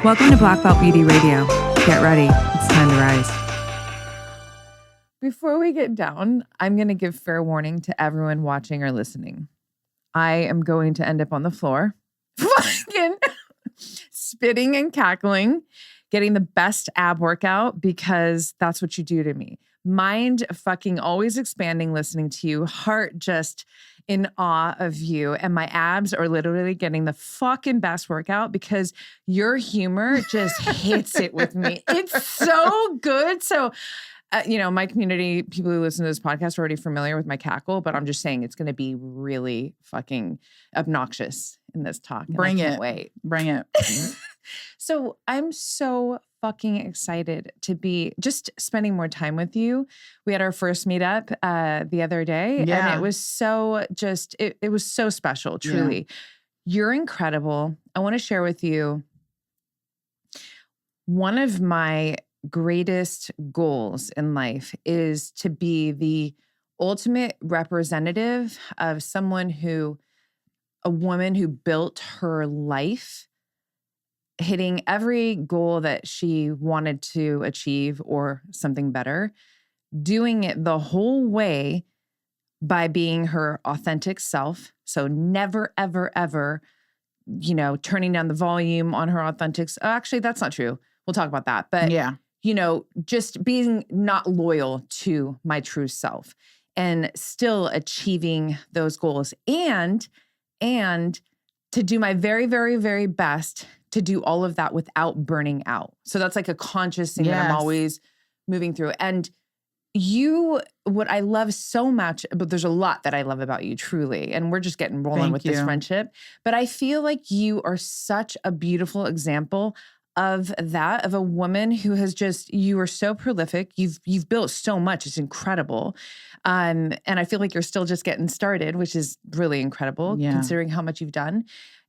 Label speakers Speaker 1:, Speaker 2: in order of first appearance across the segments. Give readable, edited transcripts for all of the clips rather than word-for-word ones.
Speaker 1: Welcome to Black Belt Beauty Radio. Get ready. It's time to rise. Before we get down, I'm going to give fair warning to everyone watching or listening. I am going to end up on the floor, fucking spitting and cackling, getting the best ab workout because that's what you do to me. Mind fucking always expanding listening to you, heart just in awe of you, and my abs are literally getting the fucking best workout because your humor just hits it with me. It's so good. So, my community, people who listen to this podcast are already familiar with my cackle, but I'm just saying it's going to be really fucking obnoxious in this talk.
Speaker 2: Bring it.
Speaker 1: Wait.
Speaker 2: Bring it.
Speaker 1: So I'm so fucking excited to be just spending more time with you. We had our first meetup the other day, and it was so it was so special, truly. Yeah. You're incredible. I want to share with you one of my greatest goals in life is to be the ultimate representative of a woman who built her life hitting every goal that she wanted to achieve or something better, doing it the whole way by being her authentic self. So never, ever, ever, turning down the volume on her authentic. Actually, that's not true. We'll talk about that. But, just being not loyal to my true self and still achieving those goals and to do my very, very, very best to do all of that without burning out. So that's like a conscious thing that I'm always moving through. And what I love so much, but there's a lot that I love about you, truly. And we're just getting rolling with this friendship. But I feel like you are such a beautiful example of a woman who has you are so prolific. You've built so much. It's incredible. And I feel like you're still just getting started, which is really incredible considering how much you've done.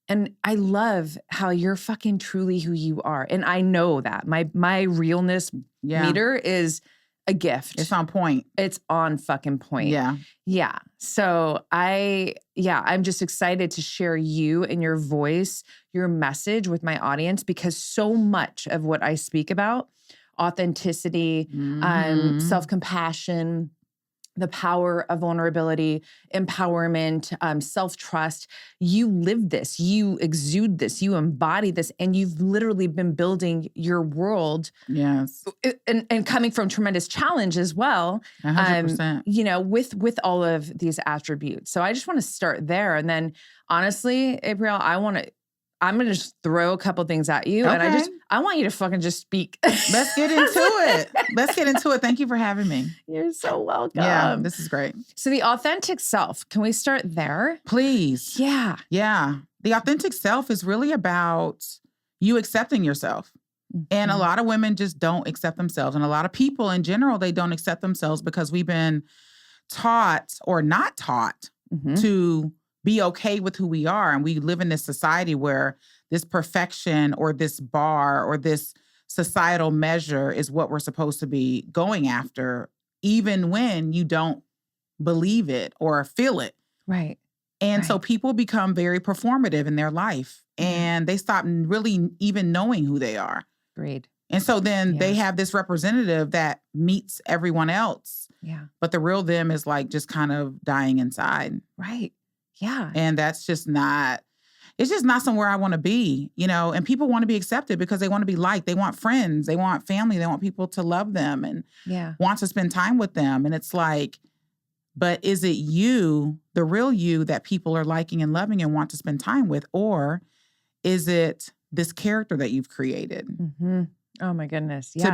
Speaker 1: And I love how you're fucking truly who you are. And I know that my realness meter is a gift.
Speaker 2: It's on point.
Speaker 1: It's on fucking point.
Speaker 2: Yeah.
Speaker 1: Yeah. So I'm just excited to share you and your voice, your message with my audience, because so much of what I speak about, authenticity, self-compassion, the power of vulnerability, empowerment, self-trust. You live this, you exude this, you embody this, and you've literally been building your world.
Speaker 2: Yes.
Speaker 1: And coming from tremendous challenge as well.
Speaker 2: 100%.
Speaker 1: With all of these attributes. So I just want to start there. And then honestly, Aprille, I'm going to just throw a couple things at you.
Speaker 2: Okay.
Speaker 1: And I want you to fucking just speak.
Speaker 2: Let's get into it. Thank you for having me.
Speaker 1: You're so welcome.
Speaker 2: Yeah, this is great.
Speaker 1: So the authentic self, can we start there?
Speaker 2: Please.
Speaker 1: Yeah.
Speaker 2: Yeah. The authentic self is really about you accepting yourself. Mm-hmm. And a lot of women just don't accept themselves. And a lot of people in general, they don't accept themselves because we've been taught or not taught to be okay with who we are. And we live in this society where this perfection or this bar or this societal measure is what we're supposed to be going after, even when you don't believe it or feel it.
Speaker 1: Right.
Speaker 2: And so people become very performative in their life and they stop really even knowing who they are.
Speaker 1: Agreed.
Speaker 2: And so then they have this representative that meets everyone else.
Speaker 1: Yeah.
Speaker 2: But the real them is like just kind of dying inside.
Speaker 1: Right. Yeah.
Speaker 2: And it's just not somewhere I want to be, and people want to be accepted because they want to be liked. They want friends, they want family, they want people to love them and want to spend time with them. And it's like, but is it you, the real you that people are liking and loving and want to spend time with? Or is it this character that you've created?
Speaker 1: Mm-hmm. Oh my goodness. Yes.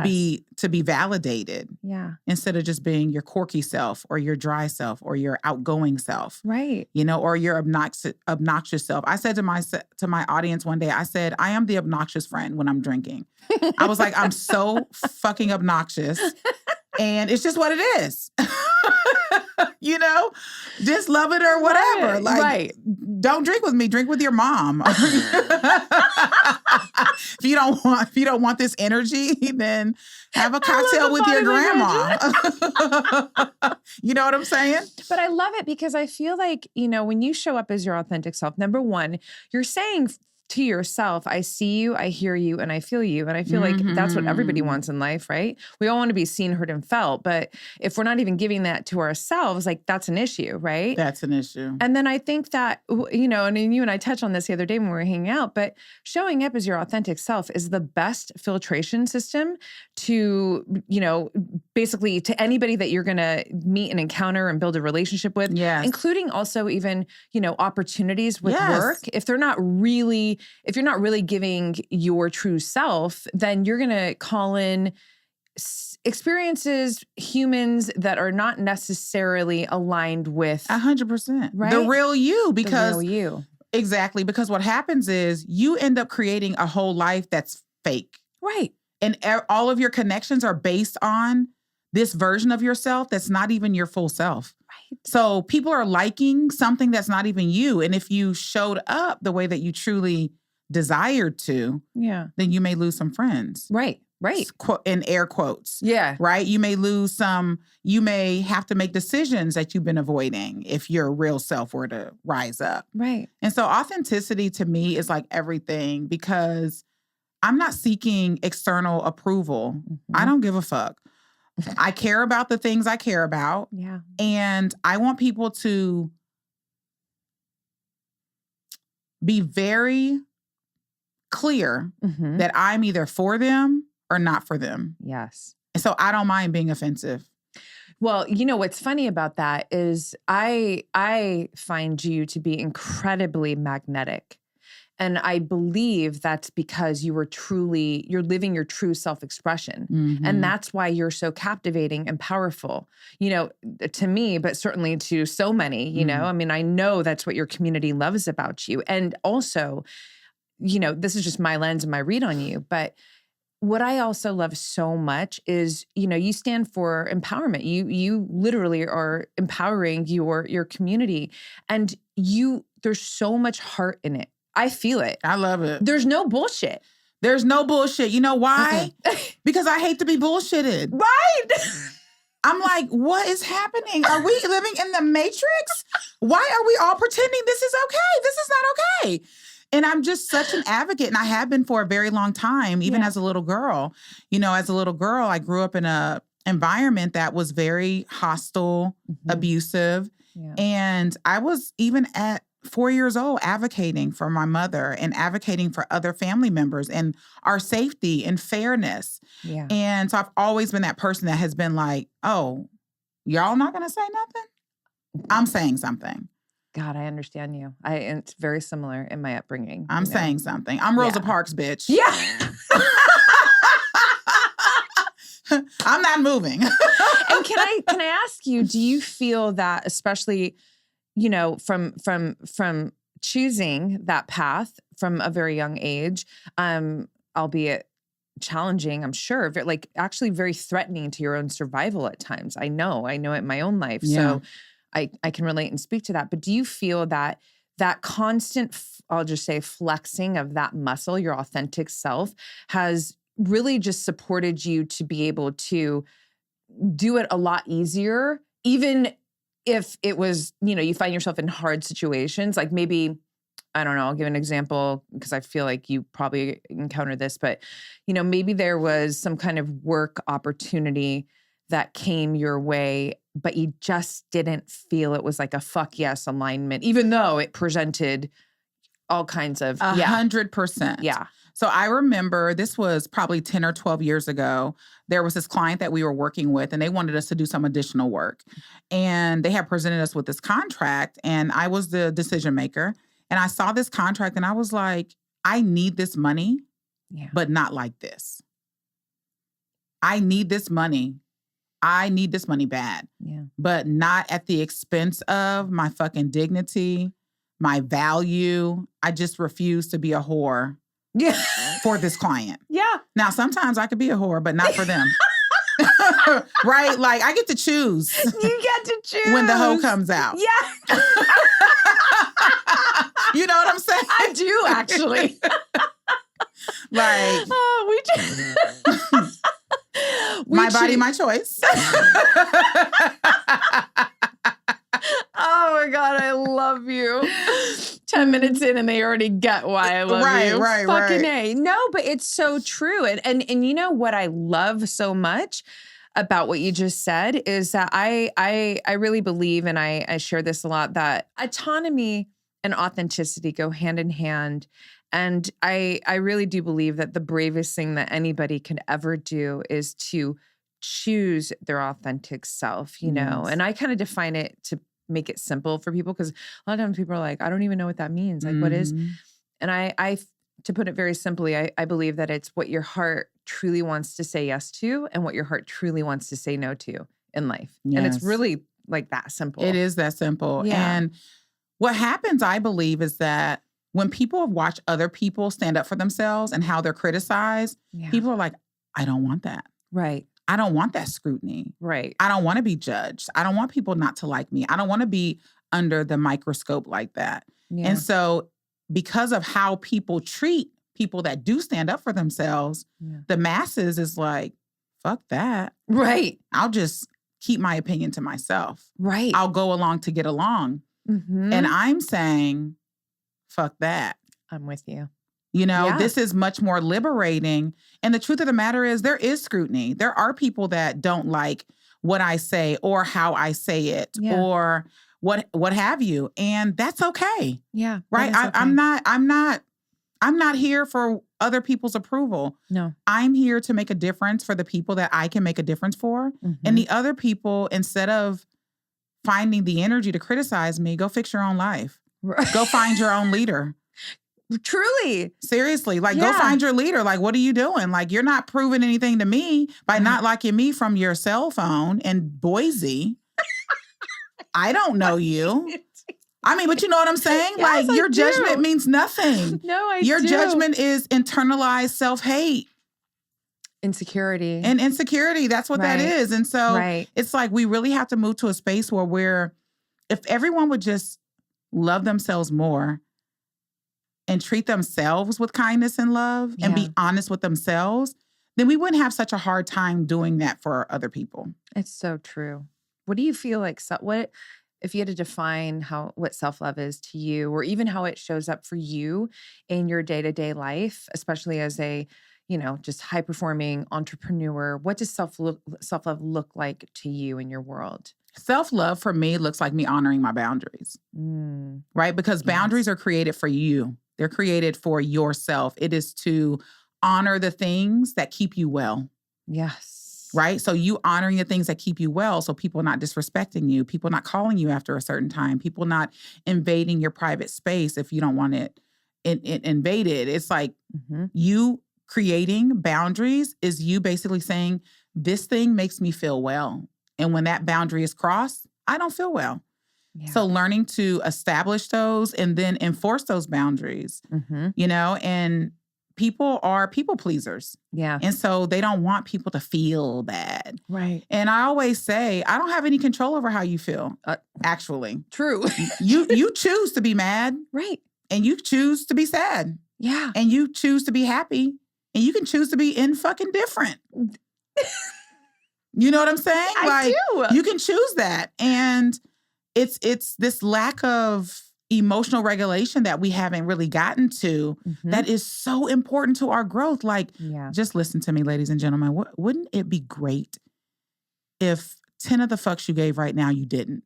Speaker 2: To be validated.
Speaker 1: Yeah.
Speaker 2: Instead of just being your quirky self or your dry self or your outgoing self.
Speaker 1: Right.
Speaker 2: Or your obnoxious self. I said to my audience one day, I said, I am the obnoxious friend when I'm drinking. I was like, I'm so fucking obnoxious. And it's just what it is. Just love it or whatever. Don't drink with me. Drink with your mom. If you don't want this energy, then have a cocktail with your grandma. You know what I'm saying?
Speaker 1: But I love it because I feel like, when you show up as your authentic self, number one, you're saying to yourself, I see you, I hear you, and I feel you. And I feel like that's what everybody wants in life, right? We all want to be seen, heard, and felt. But if we're not even giving that to ourselves, like that's an issue, right?
Speaker 2: That's an issue.
Speaker 1: And then I think that, you know, and you and I touched on this the other day when we were hanging out, but showing up as your authentic self is the best filtration system to, you know, basically to anybody that you're going to meet and encounter and build a relationship with, including also even, you know, opportunities with work. If you're not really giving your true self, then you're going to call in experiences, humans that are not necessarily aligned with
Speaker 2: 100%,
Speaker 1: right?
Speaker 2: The real you, because
Speaker 1: the real you.
Speaker 2: Exactly. Because what happens is you end up creating a whole life that's fake.
Speaker 1: Right.
Speaker 2: And all of your connections are based on this version of yourself that's not even your full self.
Speaker 1: Right.
Speaker 2: So people are liking something that's not even you. And if you showed up the way that you truly desired to, then you may lose some friends.
Speaker 1: Right. Right.
Speaker 2: In air quotes.
Speaker 1: Yeah.
Speaker 2: Right. You may lose some, you may have to make decisions that you've been avoiding if your real self were to rise up.
Speaker 1: Right.
Speaker 2: And so authenticity to me is like everything, because I'm not seeking external approval. I don't give a fuck. I care about the things I care about.
Speaker 1: Yeah.
Speaker 2: And I want people to be very clear that I'm either for them or not for them.
Speaker 1: Yes.
Speaker 2: And so I don't mind being offensive.
Speaker 1: Well, you know, what's funny about that is I find you to be incredibly magnetic. And I believe that's because you're living your true self-expression. And that's why you're so captivating and powerful, you know, to me, but certainly to so many, you know, I mean, I know that's what your community loves about you. And also, you know, this is just my lens and my read on you, but what I also love so much is, you know, you stand for empowerment. You literally are empowering your community, and there's so much heart in it. I feel it.
Speaker 2: I love it.
Speaker 1: There's no bullshit.
Speaker 2: There's no bullshit. You know why? Because I hate to be bullshitted.
Speaker 1: Right.
Speaker 2: I'm like, what is happening? Are we living in the Matrix? Why are we all pretending this is okay? This is not okay. And I'm just such an advocate, and I have been for a very long time, even as a little girl. You know, as a little girl, I grew up in a environment that was very hostile, abusive. Yeah. And I was, even at 4 years old, advocating for my mother and advocating for other family members and our safety and fairness. Yeah. And so I've always been that person that has been like, oh, y'all not going to say nothing? I'm saying something.
Speaker 1: God, I understand you. It's very similar in my upbringing.
Speaker 2: I'm saying something. I'm Rosa Parks, bitch.
Speaker 1: Yeah.
Speaker 2: I'm not moving.
Speaker 1: And can I ask you, do you feel that, especially, you know, from choosing that path from a very young age, albeit challenging, I'm sure, like actually very threatening to your own survival at times. I know it in my own life. Yeah. So I can relate and speak to that. But do you feel that constant, I'll just say, flexing of that muscle, your authentic self, has really just supported you to be able to do it a lot easier, even if it was, you know, you find yourself in hard situations, like maybe, I don't know, I'll give an example because I feel like you probably encountered this, but, you know, maybe there was some kind of work opportunity that came your way, but you just didn't feel it was like a fuck yes alignment, even though it presented all kinds of
Speaker 2: 100%.
Speaker 1: Yeah.
Speaker 2: So I remember this was probably 10 or 12 years ago. There was this client that we were working with, and they wanted us to do some additional work. And they had presented us with this contract, and I was the decision maker. And I saw this contract, and I was like, I need this money, but not like this. I need this money. I need this money bad, but not at the expense of my fucking dignity, my value. I just refuse to be a whore for this client. Yeah. Now, sometimes I could be a whore, but not for them. Right? Like, I get to choose.
Speaker 1: You get to choose.
Speaker 2: When the hoe comes out.
Speaker 1: Yeah.
Speaker 2: You know what I'm saying?
Speaker 1: I do, actually.
Speaker 2: Like,
Speaker 1: oh,
Speaker 2: my body, my choice.
Speaker 1: Oh my God, I love you. 10 minutes in and they already get why I love you. Fucking A. No, but it's so true. And you know what I love so much about what you just said is that I really believe, and I share this a lot, that autonomy and authenticity go hand in hand. And I really do believe that the bravest thing that anybody could ever do is to choose their authentic self, you know?
Speaker 2: Yes.
Speaker 1: And I kind of define it to make it simple for people, because a lot of times people are like, I don't even know what that means. Like, what is? And I to put it very simply, I believe that it's what your heart truly wants to say yes to and what your heart truly wants to say no to in life.
Speaker 2: Yes.
Speaker 1: And it's really like that simple.
Speaker 2: It is that simple.
Speaker 1: Yeah.
Speaker 2: And what happens, I believe, is that when people watch other people stand up for themselves and how they're criticized, people are like, I don't want that.
Speaker 1: Right.
Speaker 2: I don't want that scrutiny.
Speaker 1: Right.
Speaker 2: I don't want to be judged. I don't want people not to like me. I don't want to be under the microscope like that.
Speaker 1: Yeah.
Speaker 2: And so because of how people treat people that do stand up for themselves, the masses is like, fuck that.
Speaker 1: Right.
Speaker 2: I'll just keep my opinion to myself.
Speaker 1: Right.
Speaker 2: I'll go along to get along. And I'm saying, fuck that.
Speaker 1: I'm with you.
Speaker 2: You know, this is much more liberating. And the truth of the matter is there is scrutiny. There are people that don't like what I say or how I say it or what have you. And that's okay.
Speaker 1: Yeah.
Speaker 2: Right.
Speaker 1: Okay.
Speaker 2: I'm not here for other people's approval.
Speaker 1: No.
Speaker 2: I'm here to make a difference for the people that I can make a difference for. And the other people, instead of finding the energy to criticize me, go fix your own life. Go find your own leader.
Speaker 1: Truly.
Speaker 2: Seriously. Like, go find your leader. Like, what are you doing? Like, you're not proving anything to me by not liking me from your cell phone in Boise. I don't know you. I mean, but you know what I'm saying?
Speaker 1: Yes,
Speaker 2: like, your judgment means nothing.
Speaker 1: No,
Speaker 2: Your judgment is internalized self-hate.
Speaker 1: Insecurity.
Speaker 2: And insecurity. That's what that is. And so it's like we really have to move to a space where if everyone would just love themselves more and treat themselves with kindness and love and be honest with themselves, then we wouldn't have such a hard time doing that for other people.
Speaker 1: It's so true. What do you feel like? What if you had to define what self-love is to you, or even how it shows up for you in your day-to-day life, especially as a, just high-performing entrepreneur? What does self-love look like to you in your world?
Speaker 2: Self-love for me looks like me honoring my boundaries, right? Because boundaries are created for you. They're created for yourself. It is to honor the things that keep you well.
Speaker 1: Yes.
Speaker 2: Right? So you honoring the things that keep you well, so people not disrespecting you, people not calling you after a certain time, people not invading your private space if you don't want it invaded. It's like you creating boundaries is you basically saying, this thing makes me feel well. And when that boundary is crossed, I don't feel well. Yeah. So learning to establish those and then enforce those boundaries, and people are people pleasers.
Speaker 1: Yeah.
Speaker 2: And so they don't want people to feel bad.
Speaker 1: Right.
Speaker 2: And I always say, I don't have any control over how you feel, actually.
Speaker 1: True.
Speaker 2: You choose to be mad.
Speaker 1: Right.
Speaker 2: And you choose to be sad.
Speaker 1: Yeah.
Speaker 2: And you choose to be happy. And you can choose to be fucking different. You know what I'm saying?
Speaker 1: I do.
Speaker 2: You can choose that. And it's this lack of emotional regulation that we haven't really gotten to that is so important to our growth. Like, just listen to me, ladies and gentlemen. Wouldn't it be great if 10 of the fucks you gave right now, you didn't?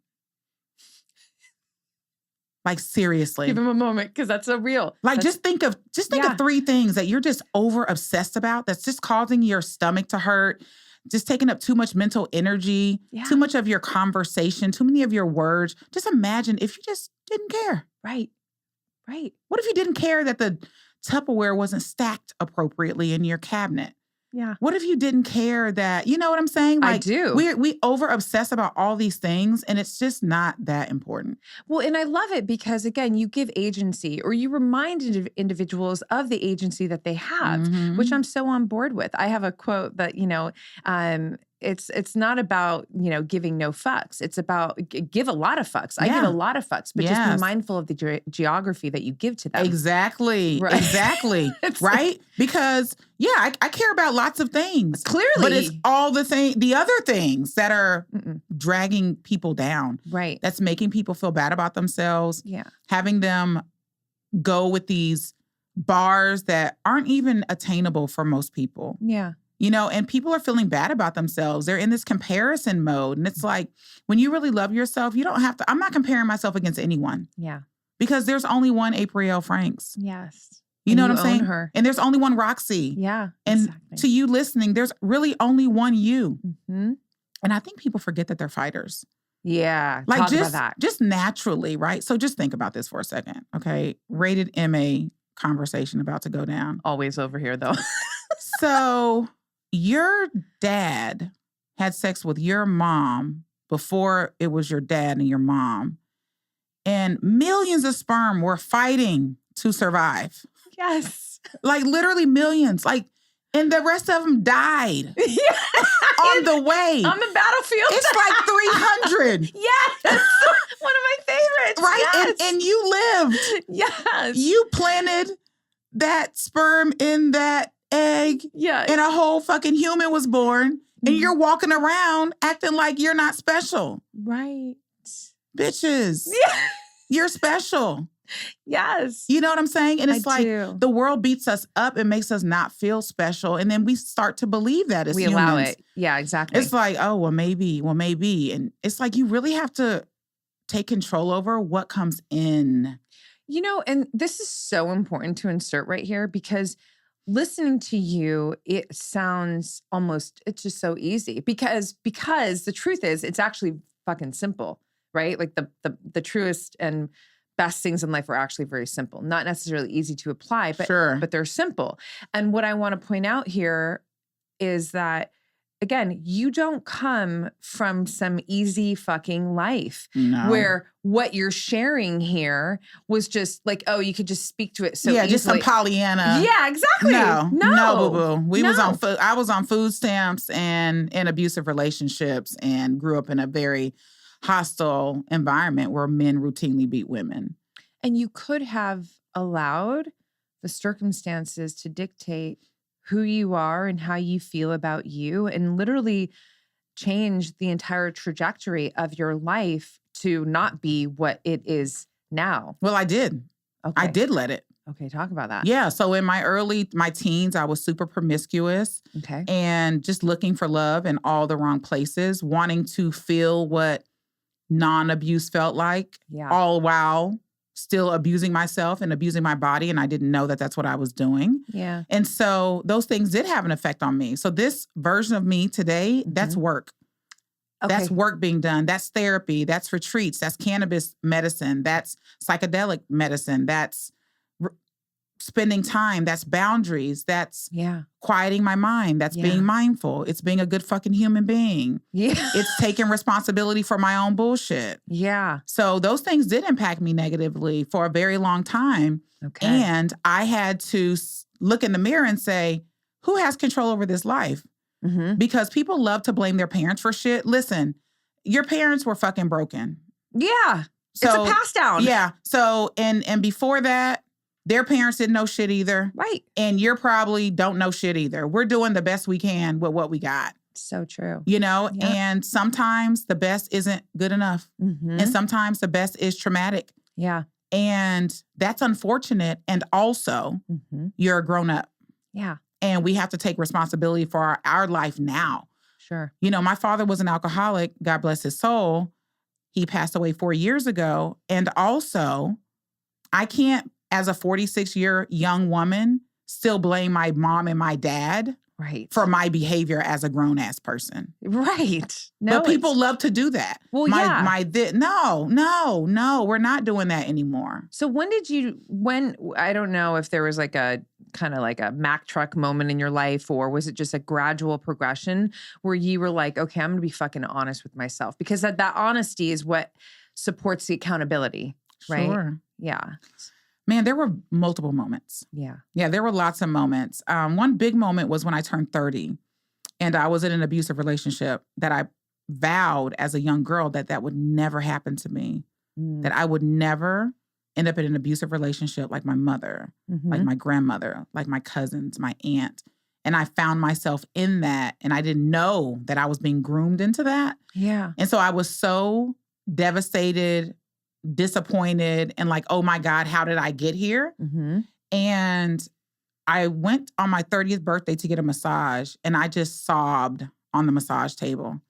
Speaker 2: Like, seriously.
Speaker 1: Give him a moment, because that's so real.
Speaker 2: Like, just think of 3 things that you're just over obsessed about that's just causing your stomach to hurt, just taking up too much mental energy, too much of your conversation, too many of your words. Just imagine if you just didn't care.
Speaker 1: Right. Right.
Speaker 2: What if you didn't care that the Tupperware wasn't stacked appropriately in your cabinet?
Speaker 1: Yeah.
Speaker 2: What if you didn't care that, you know what I'm saying? Like,
Speaker 1: I do.
Speaker 2: We over obsess about all these things, and it's just not that important.
Speaker 1: Well, and I love it because, again, you give agency, or you remind individuals of the agency that they have, which I'm so on board with. I have a quote that, it's not about, giving no fucks. It's about give a lot of fucks. I give a lot of fucks, but just be mindful of the geography that you give to them.
Speaker 2: Exactly.
Speaker 1: Right.
Speaker 2: Exactly. Right? Because, I care about lots of things.
Speaker 1: Clearly.
Speaker 2: But it's all the other things that are dragging people down.
Speaker 1: Right.
Speaker 2: That's making people feel bad about themselves.
Speaker 1: Yeah.
Speaker 2: Having them go with these bars that aren't even attainable for most people.
Speaker 1: Yeah.
Speaker 2: You know, and people are feeling bad about themselves. They're in this comparison mode. And it's like, when you really love yourself, you don't have to, I'm not comparing myself against anyone.
Speaker 1: Yeah.
Speaker 2: Because there's only one Aprille Franks.
Speaker 1: Yes.
Speaker 2: You
Speaker 1: And
Speaker 2: know what I'm
Speaker 1: own
Speaker 2: saying?
Speaker 1: her.
Speaker 2: And there's only one Roxy.
Speaker 1: Yeah.
Speaker 2: And
Speaker 1: exactly.
Speaker 2: to you listening, there's really only one you.
Speaker 1: Mm-hmm.
Speaker 2: And I think people forget that they're fighters.
Speaker 1: Yeah.
Speaker 2: Like
Speaker 1: Talk
Speaker 2: just,
Speaker 1: about that.
Speaker 2: just naturally, right? So just think about this for a second, okay? Rated MA conversation about to go down.
Speaker 1: Always over here, though.
Speaker 2: So your dad had sex with your mom before it was your dad and your mom. And millions of sperm were fighting to survive.
Speaker 1: Yes.
Speaker 2: Like literally millions. Like, and the rest of them died on the way.
Speaker 1: On the battlefield.
Speaker 2: It's like 300.
Speaker 1: Yes. One of my favorites.
Speaker 2: Right?
Speaker 1: Yes.
Speaker 2: And you lived.
Speaker 1: Yes.
Speaker 2: You planted that sperm in that egg.
Speaker 1: Yeah.
Speaker 2: And a whole fucking human was born. And you're walking around acting like you're not special.
Speaker 1: Right.
Speaker 2: Bitches.
Speaker 1: Yeah.
Speaker 2: You're special.
Speaker 1: Yes.
Speaker 2: You know what I'm saying? And it's
Speaker 1: I
Speaker 2: like
Speaker 1: do.
Speaker 2: the world beats us up and makes us not feel special. And then we start to believe that as
Speaker 1: we
Speaker 2: humans.
Speaker 1: allow it. Yeah, exactly.
Speaker 2: It's like, oh, well, maybe. And it's like you really have to take control over what comes in.
Speaker 1: You know, and this is so important to insert right here because listening to you, it sounds almost, it's just so easy because the truth is it's actually fucking simple, right? Like the truest and best things in life are actually very simple, not necessarily easy to apply, but they're simple. And what I want to point out here is that, again, you don't come from some easy fucking life where what you're sharing here was just like, oh, you could just speak to it so easily.
Speaker 2: Just some Pollyanna.
Speaker 1: Yeah, exactly.
Speaker 2: No, boo-boo. I was on food stamps and in abusive relationships and grew up in a very hostile environment where men routinely beat women.
Speaker 1: And you could have allowed the circumstances to dictate who you are and how you feel about you and literally change the entire trajectory of your life to not be what it is now.
Speaker 2: Well, I did.
Speaker 1: Okay.
Speaker 2: I did let it.
Speaker 1: Okay, talk about that.
Speaker 2: Yeah. So in my teens, I was super promiscuous.
Speaker 1: Okay.
Speaker 2: And just looking for love in all the wrong places, wanting to feel what non-abuse felt like, all while still abusing myself and abusing my body. And I didn't know that that's what I was doing.
Speaker 1: Yeah.
Speaker 2: And so those things did have an effect on me. So this version of me today, that's work. Okay. That's work being done. That's therapy. That's retreats. That's cannabis medicine. That's psychedelic medicine. That's spending time. That's boundaries. That's quieting my mind. That's being mindful. It's being a good fucking human being.
Speaker 1: Yeah.
Speaker 2: It's taking responsibility for my own bullshit.
Speaker 1: Yeah.
Speaker 2: So those things did impact me negatively for a very long time.
Speaker 1: Okay.
Speaker 2: And I had to look in the mirror and say, who has control over this life? Mm-hmm. Because people love to blame their parents for shit. Listen, your parents were fucking broken.
Speaker 1: Yeah. So, it's a pass down.
Speaker 2: Yeah. So, and before that, their parents didn't know shit either.
Speaker 1: Right.
Speaker 2: And you're probably don't know shit either. We're doing the best we can with what we got.
Speaker 1: So true.
Speaker 2: You know, and sometimes the best isn't good enough. Mm-hmm. And sometimes the best is traumatic.
Speaker 1: Yeah.
Speaker 2: And that's unfortunate. And also, you're a grown up.
Speaker 1: Yeah.
Speaker 2: And we have to take responsibility for our life now.
Speaker 1: Sure.
Speaker 2: You know, my father was an alcoholic. God bless his soul. He passed away 4 years ago. And also, I can't, as a 46-year young woman, still blame my mom and my dad for my behavior as a grown-ass person.
Speaker 1: Right. No,
Speaker 2: but people love to do that.
Speaker 1: Well,
Speaker 2: No, we're not doing that anymore.
Speaker 1: So I don't know if there was like a kind of like a Mack truck moment in your life, or was it just a gradual progression where you were like, okay, I'm going to be fucking honest with myself? Because that honesty is what supports the accountability, right?
Speaker 2: Sure.
Speaker 1: Yeah.
Speaker 2: Man, there were multiple moments.
Speaker 1: Yeah.
Speaker 2: Yeah, there were lots of moments. One big moment was when I turned 30 and I was in an abusive relationship that I vowed as a young girl that would never happen to me, that I would never end up in an abusive relationship like my mother, like my grandmother, like my cousins, my aunt. And I found myself in that, and I didn't know that I was being groomed into that.
Speaker 1: Yeah.
Speaker 2: And so I was so devastated, disappointed and like, oh my God, how did I get here?
Speaker 1: Mm-hmm.
Speaker 2: And I went on my 30th birthday to get a massage, and I just sobbed on the massage table.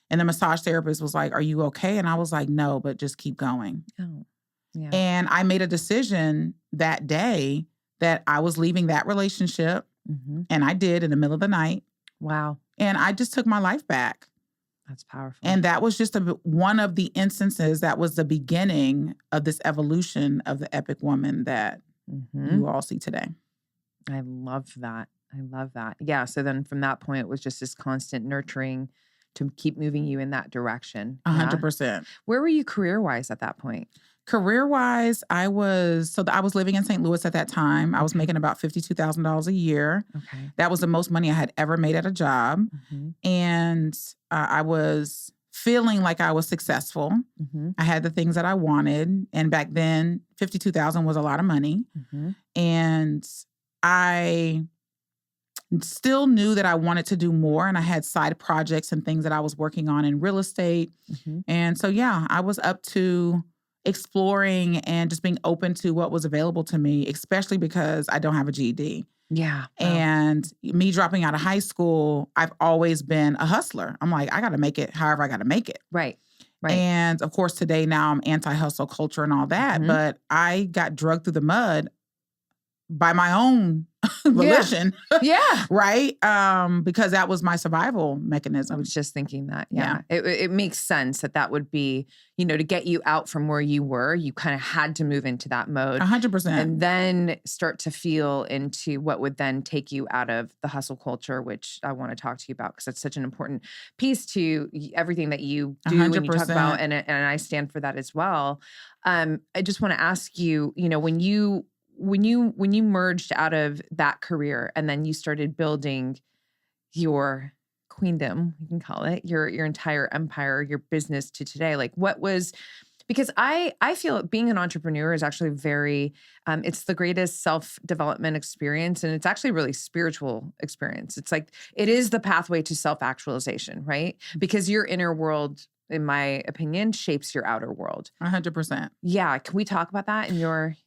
Speaker 2: And the massage therapist was like, are you okay? And I was like, no, but just keep going.
Speaker 1: Oh, yeah.
Speaker 2: And I made a decision that day that I was leaving that relationship.
Speaker 1: Mm-hmm.
Speaker 2: And I did in the middle of the night.
Speaker 1: Wow.
Speaker 2: And I just took my life back.
Speaker 1: That's powerful.
Speaker 2: And that was just one of the instances that was the beginning of this evolution of the epic woman that you all see today.
Speaker 1: I love that. I love that. Yeah. So then from that point, it was just this constant nurturing to keep moving you in that direction.
Speaker 2: 100%.
Speaker 1: Where were you career-wise at that point?
Speaker 2: Career-wise, I was living in St. Louis at that time. I was making about $52,000 a year.
Speaker 1: Okay.
Speaker 2: That was the most money I had ever made at a job.
Speaker 1: Mm-hmm.
Speaker 2: And I was feeling like I was successful.
Speaker 1: Mm-hmm.
Speaker 2: I had the things that I wanted. And back then, $52,000 was a lot of money.
Speaker 1: Mm-hmm.
Speaker 2: And I still knew that I wanted to do more. And I had side projects and things that I was working on in real estate.
Speaker 1: Mm-hmm.
Speaker 2: And so, yeah, I was up to exploring and just being open to what was available to me, especially because I don't have a GED.
Speaker 1: Yeah.
Speaker 2: And me dropping out of high school, I've always been a hustler. I'm like, I got to make it however I got to make it.
Speaker 1: Right. Right.
Speaker 2: And of course, today now I'm anti-hustle culture and all that.
Speaker 1: Mm-hmm.
Speaker 2: But I got drugged through the mud by my own volition.
Speaker 1: Yeah.
Speaker 2: Right? Because that was my survival mechanism.
Speaker 1: I was just thinking that. Yeah. It makes sense that would be, to get you out from where you were, you kind of had to move into that mode.
Speaker 2: 100%.
Speaker 1: And then start to feel into what would then take you out of the hustle culture, which I want to talk to you about because it's such an important piece to everything that you do
Speaker 2: 100%.
Speaker 1: and you talk about. And I stand for that as well. I just want to ask you, when you merged out of that career and then you started building your queendom, you can call it, your entire empire, your business to today, like what was, because I feel being an entrepreneur is actually very, it's the greatest self-development experience. And it's actually a really spiritual experience. It's like, it is the pathway to self-actualization, right? Because your inner world, in my opinion, shapes your outer world.
Speaker 2: 100%.
Speaker 1: Yeah. Can we talk about that in your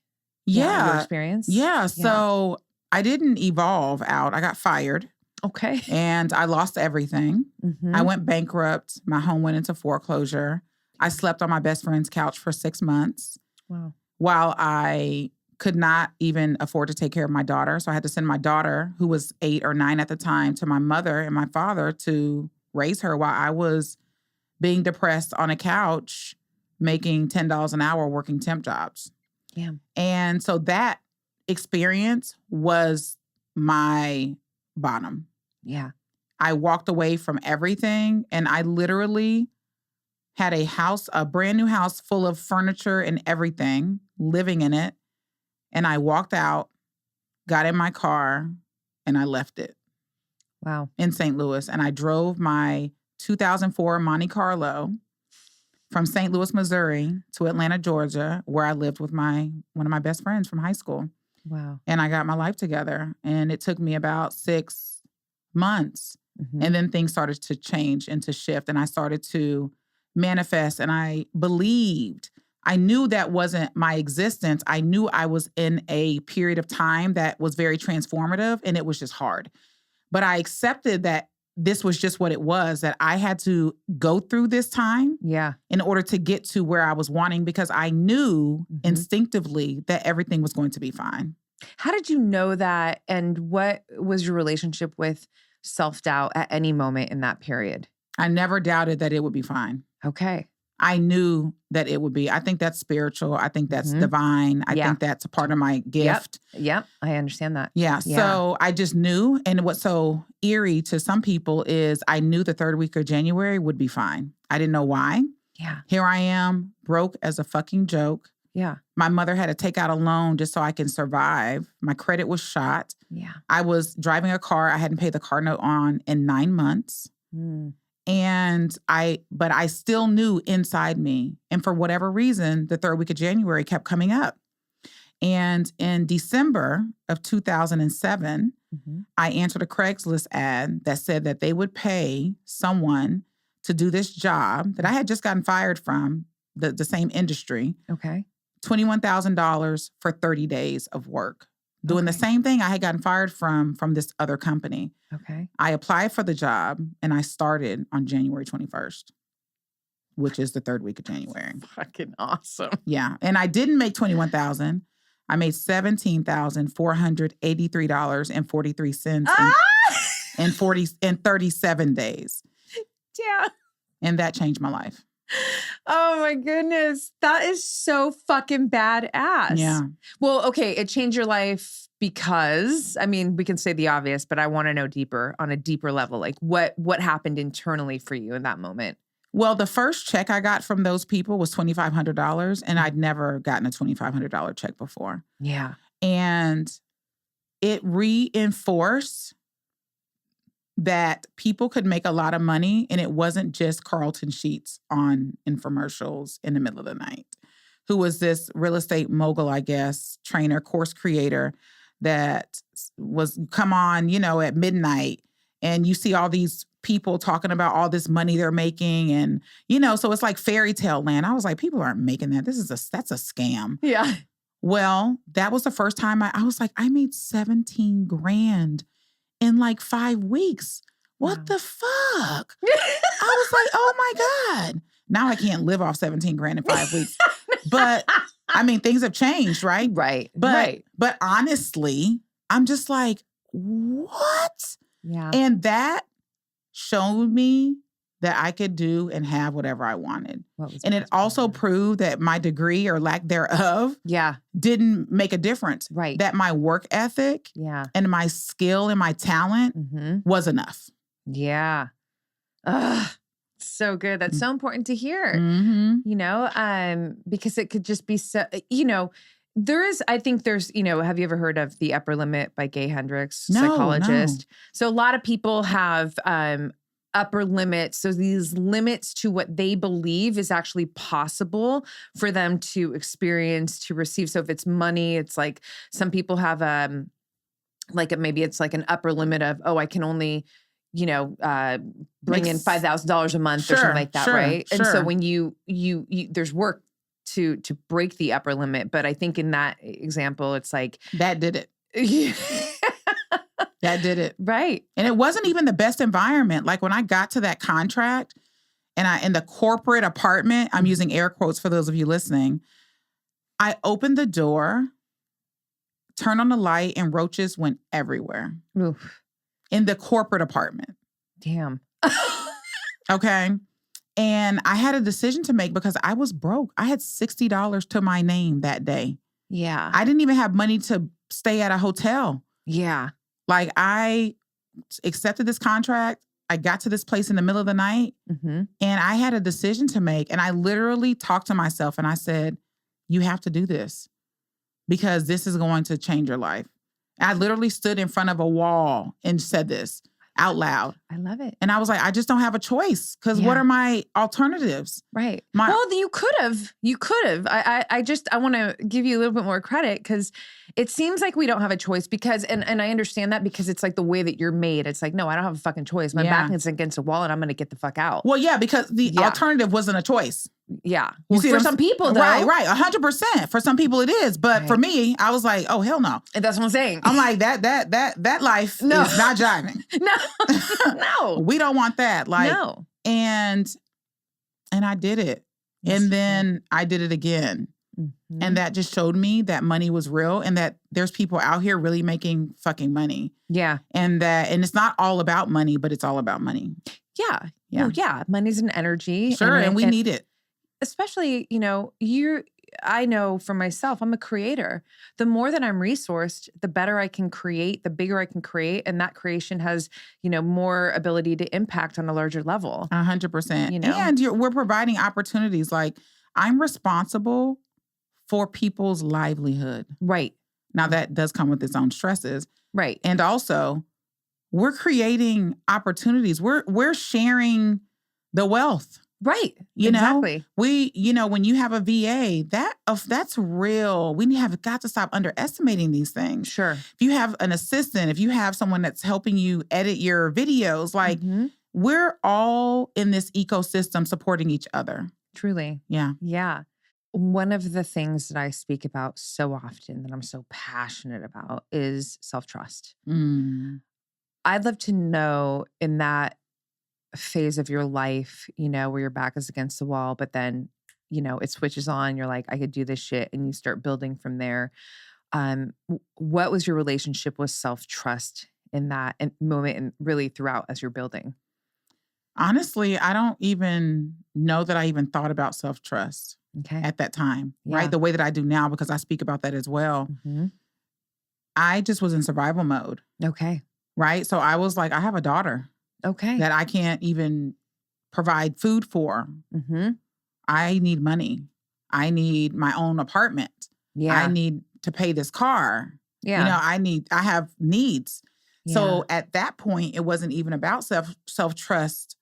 Speaker 1: experience?
Speaker 2: Yeah. So I didn't evolve out. I got fired.
Speaker 1: Okay.
Speaker 2: And I lost everything.
Speaker 1: Mm-hmm.
Speaker 2: I went bankrupt. My home went into foreclosure. I slept on my best friend's couch for 6 months.
Speaker 1: Wow.
Speaker 2: While I could not even afford to take care of my daughter. So I had to send my daughter, who was 8 or 9 at the time, to my mother and my father to raise her while I was being depressed on a couch, making $10 an hour working temp jobs.
Speaker 1: Yeah.
Speaker 2: And so that experience was my bottom.
Speaker 1: Yeah.
Speaker 2: I walked away from everything and I literally had a brand new house full of furniture and everything, living in it. And I walked out, got in my car, and I left it.
Speaker 1: Wow.
Speaker 2: In St. Louis. And I drove my 2004 Monte Carlo from St. Louis, Missouri to Atlanta, Georgia, where I lived with one of my best friends from high school.
Speaker 1: Wow.
Speaker 2: And I got my life together. And it took me about 6 months.
Speaker 1: Mm-hmm.
Speaker 2: And then things started to change and to shift. And I started to manifest. And I believed. I knew that wasn't my existence. I knew I was in a period of time that was very transformative. And it was just hard. But I accepted that this was just what it was, that I had to go through this time in order to get to where I was wanting, because I knew instinctively that everything was going to be fine.
Speaker 1: How did you know that? And what was your relationship with self-doubt at any moment in that period?
Speaker 2: I never doubted that it would be fine.
Speaker 1: Okay.
Speaker 2: I knew that it would be. I think that's spiritual. I think that's divine. I think that's a part of my gift.
Speaker 1: Yep. I understand that.
Speaker 2: Yeah. So I just knew. And what's so eerie to some people is I knew the third week of January would be fine. I didn't know why.
Speaker 1: Yeah.
Speaker 2: Here I am, broke as a fucking joke.
Speaker 1: Yeah.
Speaker 2: My mother had to take out a loan just so I can survive. My credit was shot.
Speaker 1: Yeah.
Speaker 2: I was driving a car I hadn't paid the car note on in 9 months. But I still knew inside me. And for whatever reason, the third week of January kept coming up. And in December of 2007, I answered a Craigslist ad that said that they would pay someone to do this job that I had just gotten fired from the same industry.
Speaker 1: Okay.
Speaker 2: $21,000 for 30 days of work. Doing the same thing I had gotten fired from this other company.
Speaker 1: Okay.
Speaker 2: I applied for the job and I started on January 21st, which is the third week of January.
Speaker 1: Fucking awesome.
Speaker 2: Yeah. And I didn't make $21,000. I made $17,483.43 in 37 days.
Speaker 1: Yeah.
Speaker 2: And that changed my life.
Speaker 1: Oh my goodness. That is so fucking badass.
Speaker 2: Yeah.
Speaker 1: Well, okay. It changed your life because, I mean, we can say the obvious, but I want to know deeper, on a deeper level. Like what happened internally for you in that moment?
Speaker 2: Well, the first check I got from those people was $2,500, and I'd never gotten a $2,500 check before.
Speaker 1: Yeah.
Speaker 2: And it reinforced that people could make a lot of money, and it wasn't just Carlton Sheets on infomercials in the middle of the night, who was this real estate mogul, I guess, trainer, course creator that was come on, at midnight, and you see all these people talking about all this money they're making, and so it's like fairy tale land. I was like, people aren't making that. That's a scam.
Speaker 1: Yeah.
Speaker 2: Well, that was the first time I was like, I made 17 grand in like 5 weeks. What the fuck? I was like, oh my God. Now I can't live off 17 grand in 5 weeks. But I mean, things have changed, right?
Speaker 1: Right.
Speaker 2: But honestly, I'm just like, what?
Speaker 1: Yeah.
Speaker 2: And that showed me that I could do and have whatever I wanted. And it also proved that my degree or lack thereof didn't make a difference.
Speaker 1: Right.
Speaker 2: That my work ethic and my skill and my talent was enough.
Speaker 1: Yeah. Ugh. So good. That's so important to hear, because it could just be so, I think there's, have you ever heard of The Upper Limit by Gay Hendricks, psychologist? No. So a lot of people have upper limits. So these limits to what they believe is actually possible for them to experience, to receive. So if it's money, it's like some people have maybe it's like an upper limit of, I can only bring in $5,000 a month or something like that, right? And so when you there's work to break the upper limit, but I think in that example, it's like
Speaker 2: that did it. That did it.
Speaker 1: Right.
Speaker 2: And it wasn't even the best environment. Like when I got to that contract and in the corporate apartment, I'm using air quotes for those of you listening, I opened the door, turned on the light, and roaches went everywhere.
Speaker 1: Oof.
Speaker 2: In the corporate apartment.
Speaker 1: Damn.
Speaker 2: Okay. And I had a decision to make because I was broke. I had $60 to my name that day.
Speaker 1: Yeah.
Speaker 2: I didn't even have money to stay at a hotel.
Speaker 1: Yeah.
Speaker 2: Like I accepted this contract. I got to this place in the middle of the night and I had a decision to make. And I literally talked to myself and I said, you have to do this because this is going to change your life. I literally stood in front of a wall and said this out loud.
Speaker 1: I love it.
Speaker 2: And I was like, I just don't have a choice because what are my alternatives?
Speaker 1: Right. Well, you could have. I want to give you a little bit more credit because it seems like we don't have a choice because, and I understand that because it's like the way that you're made. It's like, no, I don't have a fucking choice. My back is against a wall and I'm going to get the fuck out.
Speaker 2: Well, yeah, because the alternative wasn't a choice.
Speaker 1: Yeah. Well, for some people, though.
Speaker 2: Right. 100%. For some people it is. But for me, I was like, oh, hell no.
Speaker 1: And that's what I'm saying.
Speaker 2: I'm like, that life is not jiving.
Speaker 1: No.
Speaker 2: We don't want that. Like,
Speaker 1: no.
Speaker 2: And I did it. Yes, and then I did it again. Mm-hmm. And that just showed me that money was real and that there's people out here really making fucking money.
Speaker 1: Yeah.
Speaker 2: And it's not all about money, but it's all about money.
Speaker 1: Yeah. Yeah. Well, yeah. Money's an energy.
Speaker 2: Sure. And we need it.
Speaker 1: Especially, I know for myself, I'm a creator. The more that I'm resourced, the better I can create, the bigger I can create. And that creation has, more ability to impact on a larger level.
Speaker 2: 100%. And we're providing opportunities. Like I'm responsible for people's livelihood.
Speaker 1: Right.
Speaker 2: Now that does come with its own stresses.
Speaker 1: Right.
Speaker 2: And also we're creating opportunities. We're sharing the wealth.
Speaker 1: Right.
Speaker 2: Exactly. We, when you have a VA, that's real. We have got to stop underestimating these things.
Speaker 1: Sure.
Speaker 2: If you have an assistant, if you have someone that's helping you edit your videos, like we're all in this ecosystem supporting each other.
Speaker 1: Truly.
Speaker 2: Yeah.
Speaker 1: Yeah. One of the things that I speak about so often that I'm so passionate about is self-trust.
Speaker 2: Mm.
Speaker 1: I'd love to know in that phase of your life, where your back is against the wall, but then, it switches on. You're like, I could do this shit. And you start building from there. What was your relationship with self-trust in that moment and really throughout as you're building?
Speaker 2: Honestly, I don't even know that I even thought about self-trust
Speaker 1: Okay.
Speaker 2: at that time,
Speaker 1: Yeah.
Speaker 2: right? The way that I do now, because I speak about that as well.
Speaker 1: Mm-hmm.
Speaker 2: I just was in survival mode,
Speaker 1: Okay.
Speaker 2: right? So I was like, I have a daughter
Speaker 1: Okay.
Speaker 2: that I can't even provide food for.
Speaker 1: Mm-hmm.
Speaker 2: I need money. I need my own apartment.
Speaker 1: Yeah.
Speaker 2: I need to pay this car.
Speaker 1: Yeah.
Speaker 2: I have needs.
Speaker 1: Yeah.
Speaker 2: So at that point, it wasn't even about self-trust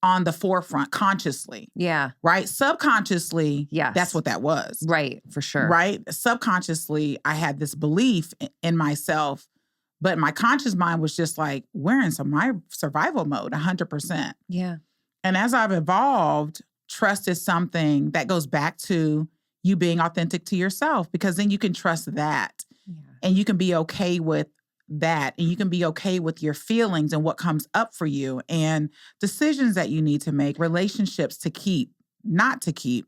Speaker 2: on the forefront consciously.
Speaker 1: Yeah.
Speaker 2: Right? Subconsciously,
Speaker 1: Yes.
Speaker 2: that's what that was.
Speaker 1: Right. For sure.
Speaker 2: Right? Subconsciously, I had this belief in myself, but my conscious mind was just like, we're in my survival mode, 100%.
Speaker 1: Yeah.
Speaker 2: And as I've evolved, trust is something that goes back to you being authentic to yourself, because then you can trust that.
Speaker 1: Yeah.
Speaker 2: And you can be okay with that. And you can be okay with your feelings and what comes up for you and decisions that you need to make, relationships to keep, not to keep,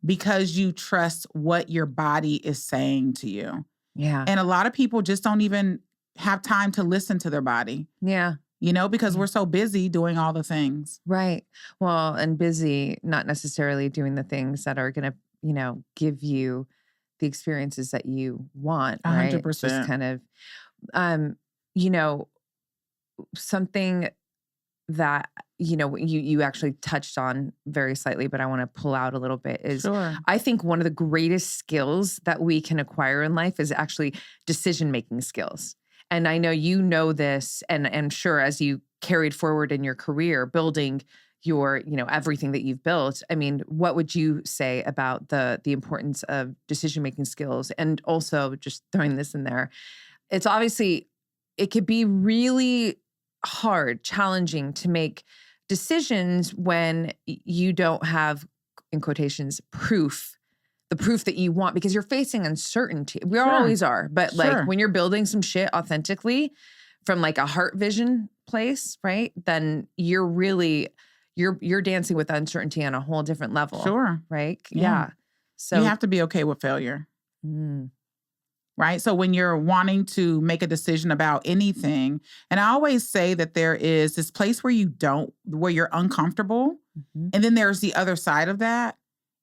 Speaker 2: because you trust what your body is saying to you.
Speaker 1: Yeah.
Speaker 2: And a lot of people just don't even have time to listen to their body.
Speaker 1: Yeah.
Speaker 2: Because we're so busy doing all the things.
Speaker 1: Right. Well, and busy, not necessarily doing the things that are going to, give you the experiences that you want.
Speaker 2: 100%.
Speaker 1: Right? Just kind of, something that, you actually touched on very slightly, but I want to pull out a little bit is
Speaker 2: Sure.
Speaker 1: I think one of the greatest skills that we can acquire in life is actually decision-making skills. And I know you know this, and I'm sure as you carried forward in your career, building your, everything that you've built. I mean, what would you say about the importance of decision-making skills? And also just throwing this in there, it's obviously, it could be really hard, challenging to make decisions when you don't have, in quotations, the proof that you want, because you're facing uncertainty. We always are. But like when you're building some shit authentically from like a heart vision place, right? Then you're really, you're dancing with uncertainty on a whole different level.
Speaker 2: Sure.
Speaker 1: Right? Yeah. So
Speaker 2: you have to be okay with failure. Right? So when you're wanting to make a decision about anything, and I always say that there is this place where you're uncomfortable. And then there's the other side of that.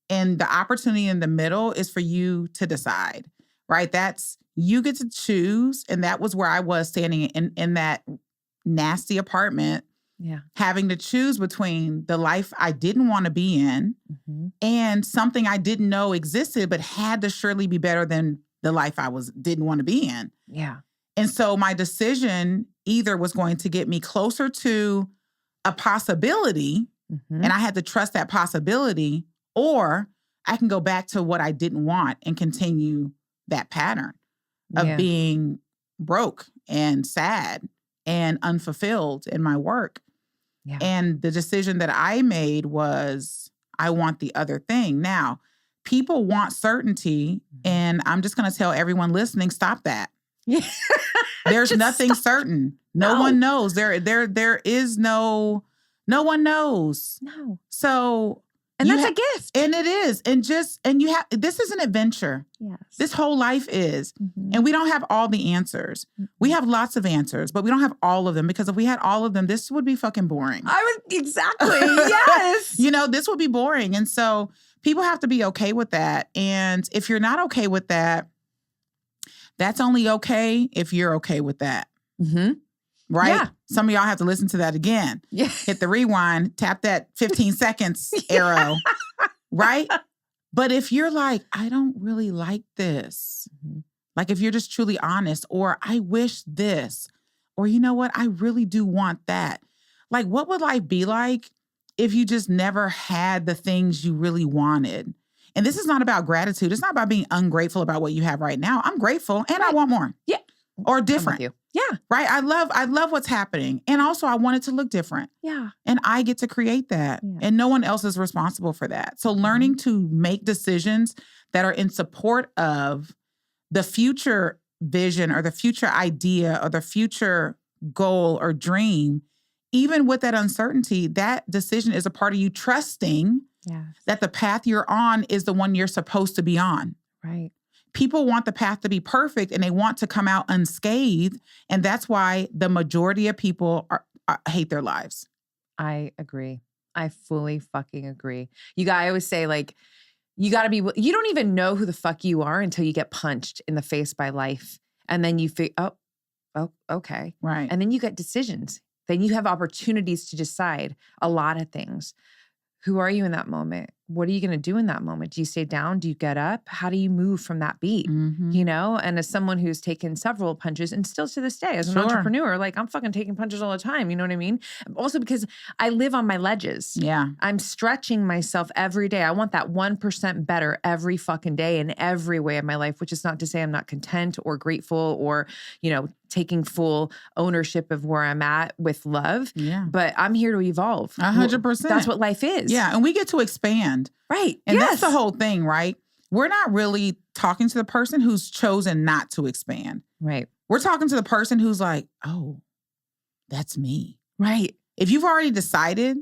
Speaker 2: And the opportunity in the middle is for you to decide, right? That's, you get to choose. And that was where I was standing in that nasty apartment, having to choose between the life I didn't want to be in and something I didn't know existed, but had to surely be better than the life I didn't want to be in.
Speaker 1: Yeah.
Speaker 2: And so my decision either was going to get me closer to a possibility, and I had to trust that possibility, or I can go back to what I didn't want and continue that pattern of being broke and sad and unfulfilled in my work. Yeah. And the decision that I made was, I want the other thing. Now, people want certainty, and I'm just going to tell everyone listening, stop that. There's nothing certain. No one knows. There is no one knows.
Speaker 1: No.
Speaker 2: So,
Speaker 1: and that's a gift.
Speaker 2: And it is. And you have, this is an adventure.
Speaker 1: Yes.
Speaker 2: This whole life is. And we don't have all the answers. We have lots of answers, but we don't have all of them, because if we had all of them, this would be fucking boring.
Speaker 1: Exactly. Yes.
Speaker 2: This would be boring. And so people have to be okay with that. And if you're not okay with that, that's only okay if you're okay with that. Right? Yeah. Some of y'all have to listen to that again.
Speaker 1: Yeah.
Speaker 2: Hit the rewind, tap that 15 seconds arrow. Right? But if you're like, I don't really like this, like if you're just truly honest, or I wish this, or you know what, I really do want that. Like, what would life be like if you just never had the things you really wanted? And this is not about gratitude. It's not about being ungrateful about what you have right now. I'm grateful and I want more.
Speaker 1: Yeah.
Speaker 2: Or different.
Speaker 1: Yeah.
Speaker 2: Right? I love what's happening. And also I want it to look different.
Speaker 1: Yeah.
Speaker 2: And I get to create that.
Speaker 1: Yeah.
Speaker 2: And no one else is responsible for that. So learning to make decisions that are in support of the future vision or the future idea or the future goal or dream, even with that uncertainty, that decision is a part of you trusting that the path you're on is the one you're supposed to be on.
Speaker 1: Right.
Speaker 2: People want the path to be perfect and they want to come out unscathed. And that's why the majority of people hate their lives.
Speaker 1: I agree. I fully fucking agree. I always say, like, you don't even know who the fuck you are until you get punched in the face by life. And then you think, oh, okay.
Speaker 2: Right.
Speaker 1: And then you get decisions. Then you have opportunities to decide a lot of things. Who are you in that moment? What are you going to do in that moment? Do you stay down? Do you get up? How do you move from that beat? You know? And as someone who's taken several punches and still to this day, as an entrepreneur, like I'm fucking taking punches all the time. You know what I mean? Also because I live on my ledges.
Speaker 2: Yeah.
Speaker 1: I'm stretching myself every day. I want that 1% better every fucking day in every way of my life, which is not to say I'm not content or grateful or, you know, taking full ownership of where I'm at with love.
Speaker 2: Yeah.
Speaker 1: But I'm here to evolve.
Speaker 2: 100%.
Speaker 1: That's what life is.
Speaker 2: Yeah. And we get to expand.
Speaker 1: Right.
Speaker 2: And that's the whole thing, right? We're not really talking to the person who's chosen not to expand.
Speaker 1: Right.
Speaker 2: We're talking to the person who's like, oh, that's me.
Speaker 1: Right.
Speaker 2: If you've already decided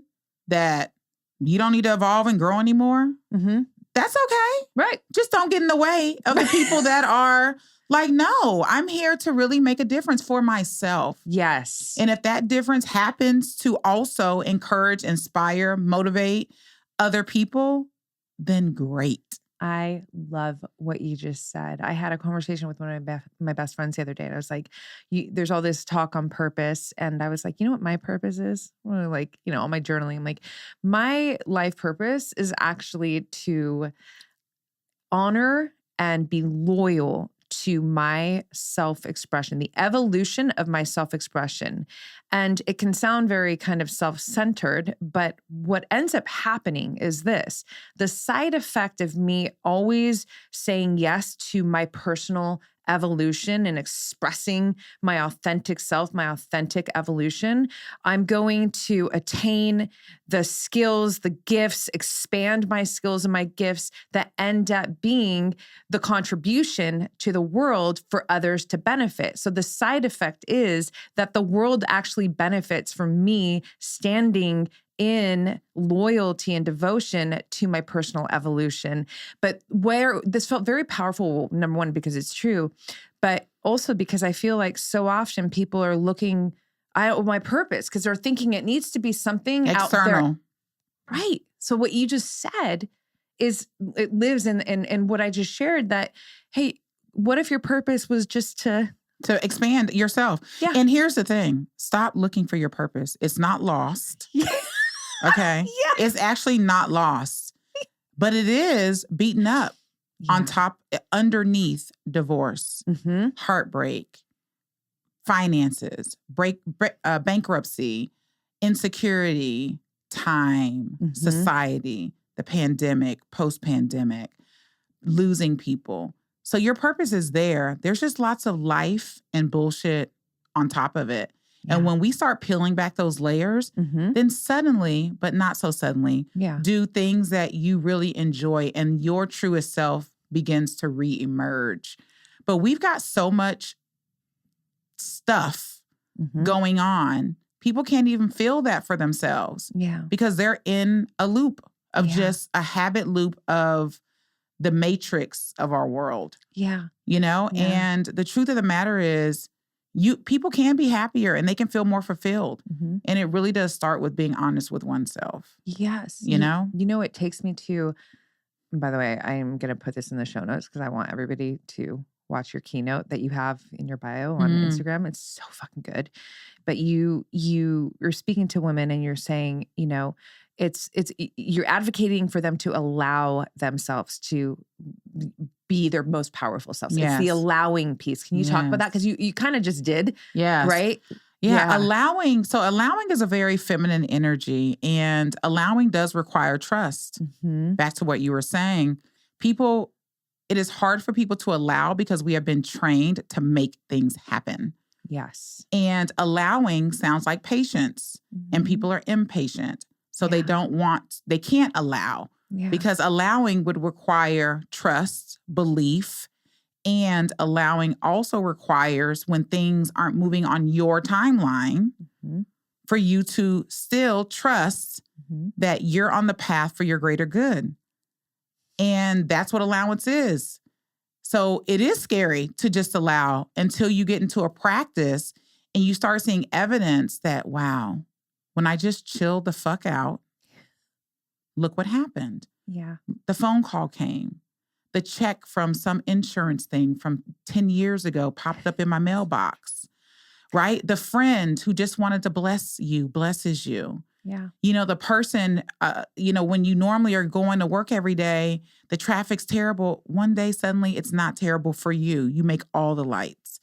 Speaker 2: that you don't need to evolve and grow anymore, that's okay.
Speaker 1: Right.
Speaker 2: Just don't get in the way of the people that are like, no, I'm here to really make a difference for myself.
Speaker 1: Yes.
Speaker 2: And if that difference happens to also encourage, inspire, motivate other people, then great.
Speaker 1: I love what you just said. I had a conversation with one of my best friends the other day. And I was like, there's all this talk on purpose. And I was like, you know what my purpose is? Like, you know, all my journaling, I'm like, my life purpose is actually to honor and be loyal to my self-expression, the evolution of my self-expression. And it can sound very kind of self-centered, but what ends up happening is this: the side effect of me always saying yes to my personal evolution and expressing my authentic self, my authentic evolution, I'm going to attain the skills, the gifts, expand my skills and my gifts that end up being the contribution to the world for others to benefit. So the side effect is that the world actually benefits from me standing in loyalty and devotion to my personal evolution. But where this felt very powerful, number one, because it's true, but also because I feel like so often people are looking at my purpose because they're thinking it needs to be something
Speaker 2: external.
Speaker 1: Out there. Right. So what you just said is it lives in what I just shared, that, hey, what if your purpose was just to
Speaker 2: expand yourself?
Speaker 1: Yeah.
Speaker 2: And here's the thing. Stop looking for your purpose. It's not lost. Okay.
Speaker 1: Yeah.
Speaker 2: It's actually not lost, but it is beaten up on top, underneath divorce, heartbreak, finances, bankruptcy, insecurity, time, society, the pandemic, post-pandemic, losing people. So your purpose is there. There's just lots of life and bullshit on top of it. Yeah. And when we start peeling back those layers, then suddenly, but not so suddenly, do things that you really enjoy and your truest self begins to reemerge. But we've got so much stuff going on. People can't even feel that for themselves. Yeah. Because they're in a loop of just a habit loop of the matrix of our world. Yeah. You know? Yeah. And the truth of the matter is, people can be happier and they can feel more fulfilled. And it really does start with being honest with oneself. Yes. You know?
Speaker 1: You know, it takes me to, by the way, I am going to put this in the show notes because I want everybody to watch your keynote that you have in your bio on Instagram. It's so fucking good. But you're speaking to women and you're saying, you know, you're advocating for them to allow themselves to be their most powerful selves. Yes. It's the allowing piece. Can you talk about that? Because you kind of just did. Yeah. Right?
Speaker 2: Yeah. Allowing is a very feminine energy, and allowing does require trust. Back to what you were saying. It is hard for people to allow because we have been trained to make things happen.
Speaker 1: Yes.
Speaker 2: And allowing sounds like patience. And people are impatient. So they can't allow.
Speaker 1: Yeah.
Speaker 2: Because allowing would require trust, belief, and allowing also requires when things aren't moving on your timeline for you to still trust that you're on the path for your greater good. And that's what allowance is. So it is scary to just allow until you get into a practice and you start seeing evidence that, wow, when I just chilled the fuck out, look what happened.
Speaker 1: Yeah.
Speaker 2: The phone call came. The check from some insurance thing from 10 years ago popped up in my mailbox, right? The friend who just wanted to bless you blesses you.
Speaker 1: Yeah.
Speaker 2: The person, when you normally are going to work every day, the traffic's terrible. One day, suddenly it's not terrible for you. You make all the lights.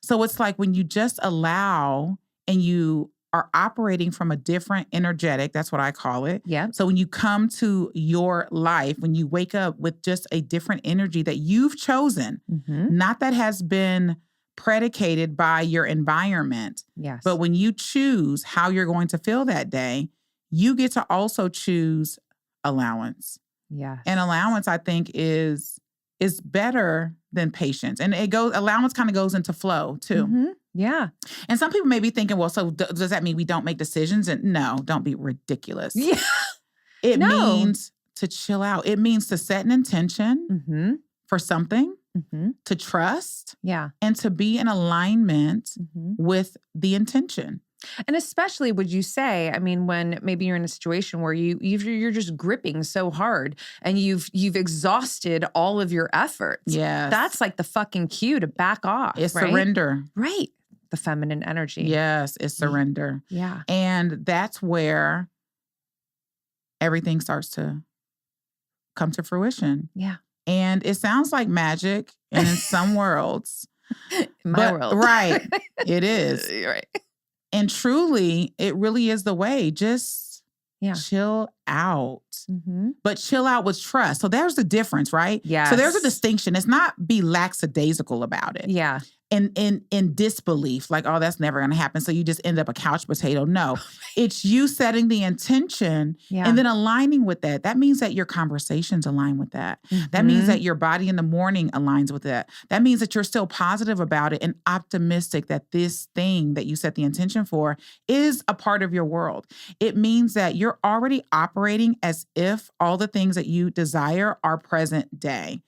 Speaker 2: So it's like when you just allow and you are operating from a different energetic, that's what I call it.
Speaker 1: Yeah.
Speaker 2: So when you come to your life, when you wake up with just a different energy that you've chosen, not that has been predicated by your environment.
Speaker 1: Yes.
Speaker 2: But when you choose how you're going to feel that day, you get to also choose allowance.
Speaker 1: Yes.
Speaker 2: And allowance, I think, is better than patience. And allowance kind of goes into flow too.
Speaker 1: Yeah.
Speaker 2: And some people may be thinking, well, so does that mean we don't make decisions? And no, don't be ridiculous.
Speaker 1: Yeah.
Speaker 2: It means to chill out. It means to set an intention for something, to trust, and to be in alignment with the intention.
Speaker 1: And especially, would you say, I mean, when maybe you're in a situation where you're just gripping so hard and you've exhausted all of your efforts.
Speaker 2: Yes.
Speaker 1: That's like the fucking cue to back off.
Speaker 2: It's
Speaker 1: right?
Speaker 2: surrender.
Speaker 1: Right. The feminine energy.
Speaker 2: Yes, it's surrender.
Speaker 1: Yeah.
Speaker 2: And that's where everything starts to come to fruition.
Speaker 1: Yeah.
Speaker 2: And it sounds like magic and in some worlds.
Speaker 1: In my world.
Speaker 2: Right. It is.
Speaker 1: Right.
Speaker 2: And truly, it really is the way. Just chill out. But chill out with trust. So there's the difference, right?
Speaker 1: Yeah.
Speaker 2: So there's a distinction. It's not be lackadaisical about it.
Speaker 1: Yeah.
Speaker 2: In disbelief, like, oh, that's never going to happen. So you just end up a couch potato. No, it's you setting the intention and then aligning with that. That means that your conversations align with that. That means that your body in the morning aligns with that. That means that you're still positive about it and optimistic that this thing that you set the intention for is a part of your world. It means that you're already operating as if all the things that you desire are present day.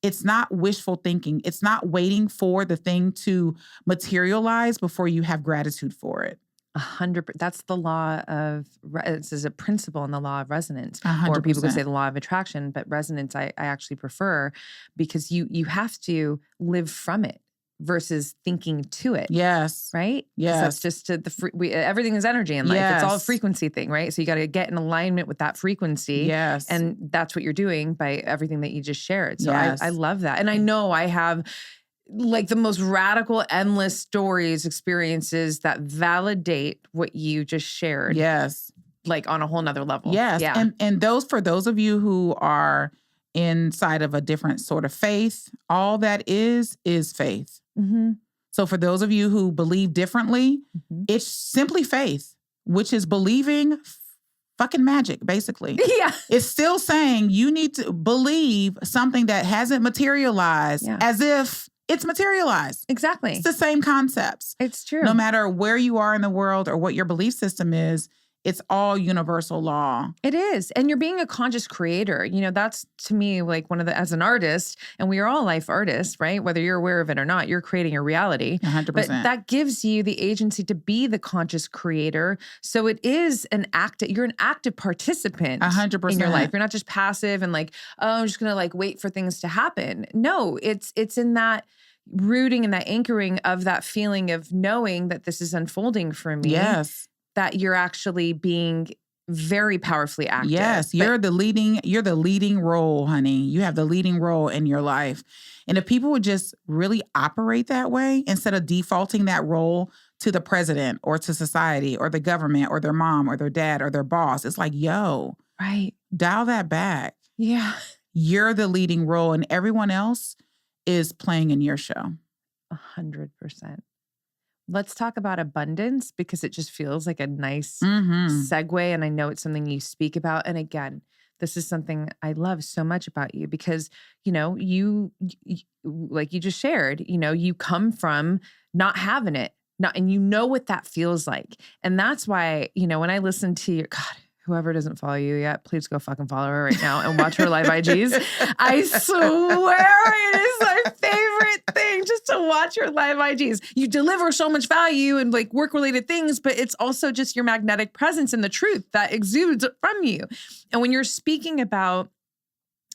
Speaker 2: It's not wishful thinking. It's not waiting for the thing to materialize before you have gratitude for it.
Speaker 1: 100%. That's the law of, this is a principle in the law of resonance.
Speaker 2: 100%.
Speaker 1: Or people could say the law of attraction, but resonance I actually prefer because you have to live from it versus thinking to it.
Speaker 2: Yes.
Speaker 1: Right?
Speaker 2: Yes.
Speaker 1: That's just everything is energy in life.
Speaker 2: Yes.
Speaker 1: It's all a frequency thing, right? So you got to get in alignment with that frequency.
Speaker 2: Yes.
Speaker 1: And that's what you're doing by everything that you just shared. So
Speaker 2: Yes.
Speaker 1: I love that. And I know I have like the most radical, endless stories, experiences that validate what you just shared.
Speaker 2: Yes.
Speaker 1: Like on a whole nother level.
Speaker 2: Yes.
Speaker 1: Yeah.
Speaker 2: And for those of you who are inside of a different sort of faith, all that is faith. So for those of you who believe differently, it's simply faith, which is believing fucking magic, basically.
Speaker 1: Yeah.
Speaker 2: It's still saying you need to believe something that hasn't materialized as if it's materialized.
Speaker 1: Exactly.
Speaker 2: It's the same concepts.
Speaker 1: It's true.
Speaker 2: No matter where you are in the world or what your belief system is, it's all universal law.
Speaker 1: It is. And you're being a conscious creator. You know, that's to me like one of the, as an artist, and we are all life artists, right? Whether you're aware of it or not, you're creating your reality.
Speaker 2: 100%.
Speaker 1: But that gives you the agency to be the conscious creator. So it is you're an active participant
Speaker 2: 100%
Speaker 1: in your life. You're not just passive and like, oh, I'm just going to like wait for things to happen. No, it's in that rooting and that anchoring of that feeling of knowing that this is unfolding for me.
Speaker 2: Yes.
Speaker 1: That you're actually being very powerfully active.
Speaker 2: Yes, you're the leading role, honey. You have the leading role in your life. And if people would just really operate that way instead of defaulting that role to the president or to society or the government or their mom or their dad or their boss, it's like, yo,
Speaker 1: right.
Speaker 2: Dial that back.
Speaker 1: Yeah.
Speaker 2: You're the leading role and everyone else is playing in your show.
Speaker 1: 100%. let's talk about abundance because it just feels like a nice
Speaker 2: Mm-hmm.
Speaker 1: segue. And I know it's something you speak about. And again, this is something I love so much about you because, you like you just shared, you come from not having it, and you know what that feels like. And that's why, when I listen to your, God, whoever doesn't follow you yet, please go fucking follow her right now and watch her live IGs. I swear it is my favorite thing just to watch her live IGs. You deliver so much value and like work-related things, but it's also just your magnetic presence and the truth that exudes from you. And when you're speaking about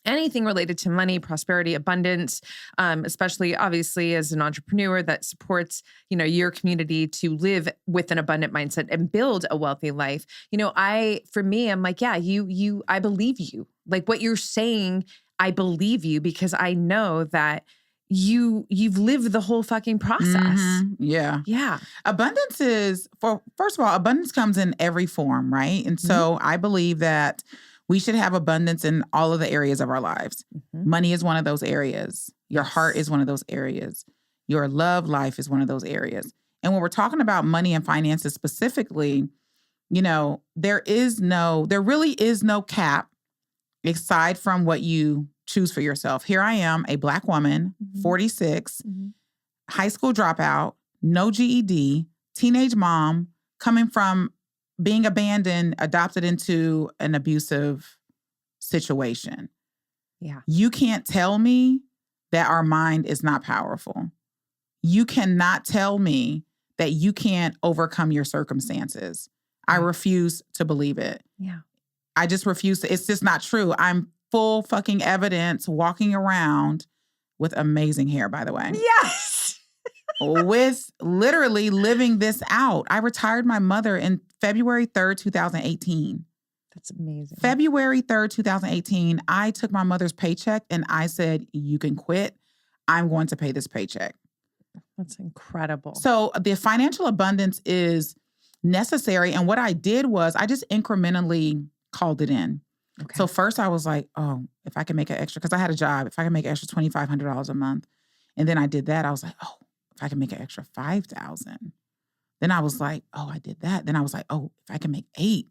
Speaker 1: anything related to money, prosperity, abundance, especially obviously as an entrepreneur that supports, your community to live with an abundant mindset and build a wealthy life. I'm like, yeah, I believe you. Like what you're saying, I believe you because I know that you've lived the whole fucking process.
Speaker 2: Mm-hmm. Yeah.
Speaker 1: Yeah.
Speaker 2: Abundance first of all, abundance comes in every form, right? And so I believe that we should have abundance in all of the areas of our lives. Mm-hmm. Money is one of those areas. Your heart is one of those areas. Your love life is one of those areas. And when we're talking about money and finances specifically, there really is no cap aside from what you choose for yourself. Here I am, a Black woman, 46, high school dropout, no GED, teenage mom, coming from being abandoned, adopted into an abusive situation.
Speaker 1: Yeah.
Speaker 2: You can't tell me that our mind is not powerful. You cannot tell me that you can't overcome your circumstances. I refuse to believe it.
Speaker 1: Yeah.
Speaker 2: I just refuse to. It's just not true. I'm full fucking evidence walking around with amazing hair, by the way.
Speaker 1: Yes.
Speaker 2: With literally living this out. I retired my mother in February 3rd, 2018.
Speaker 1: That's amazing.
Speaker 2: February 3rd, 2018, I took my mother's paycheck and I said, you can quit. I'm going to pay this paycheck.
Speaker 1: That's incredible.
Speaker 2: So the financial abundance is necessary. And what I did was I just incrementally called it in. Okay. So first I was like, oh, if I can make an extra, because I had a job, if I can make an extra $2,500 a month. And then I did that. I was like, oh, if I can make an extra $5,000. Then I was like, oh, I did that. Then I was like, oh, if I can make $8,000.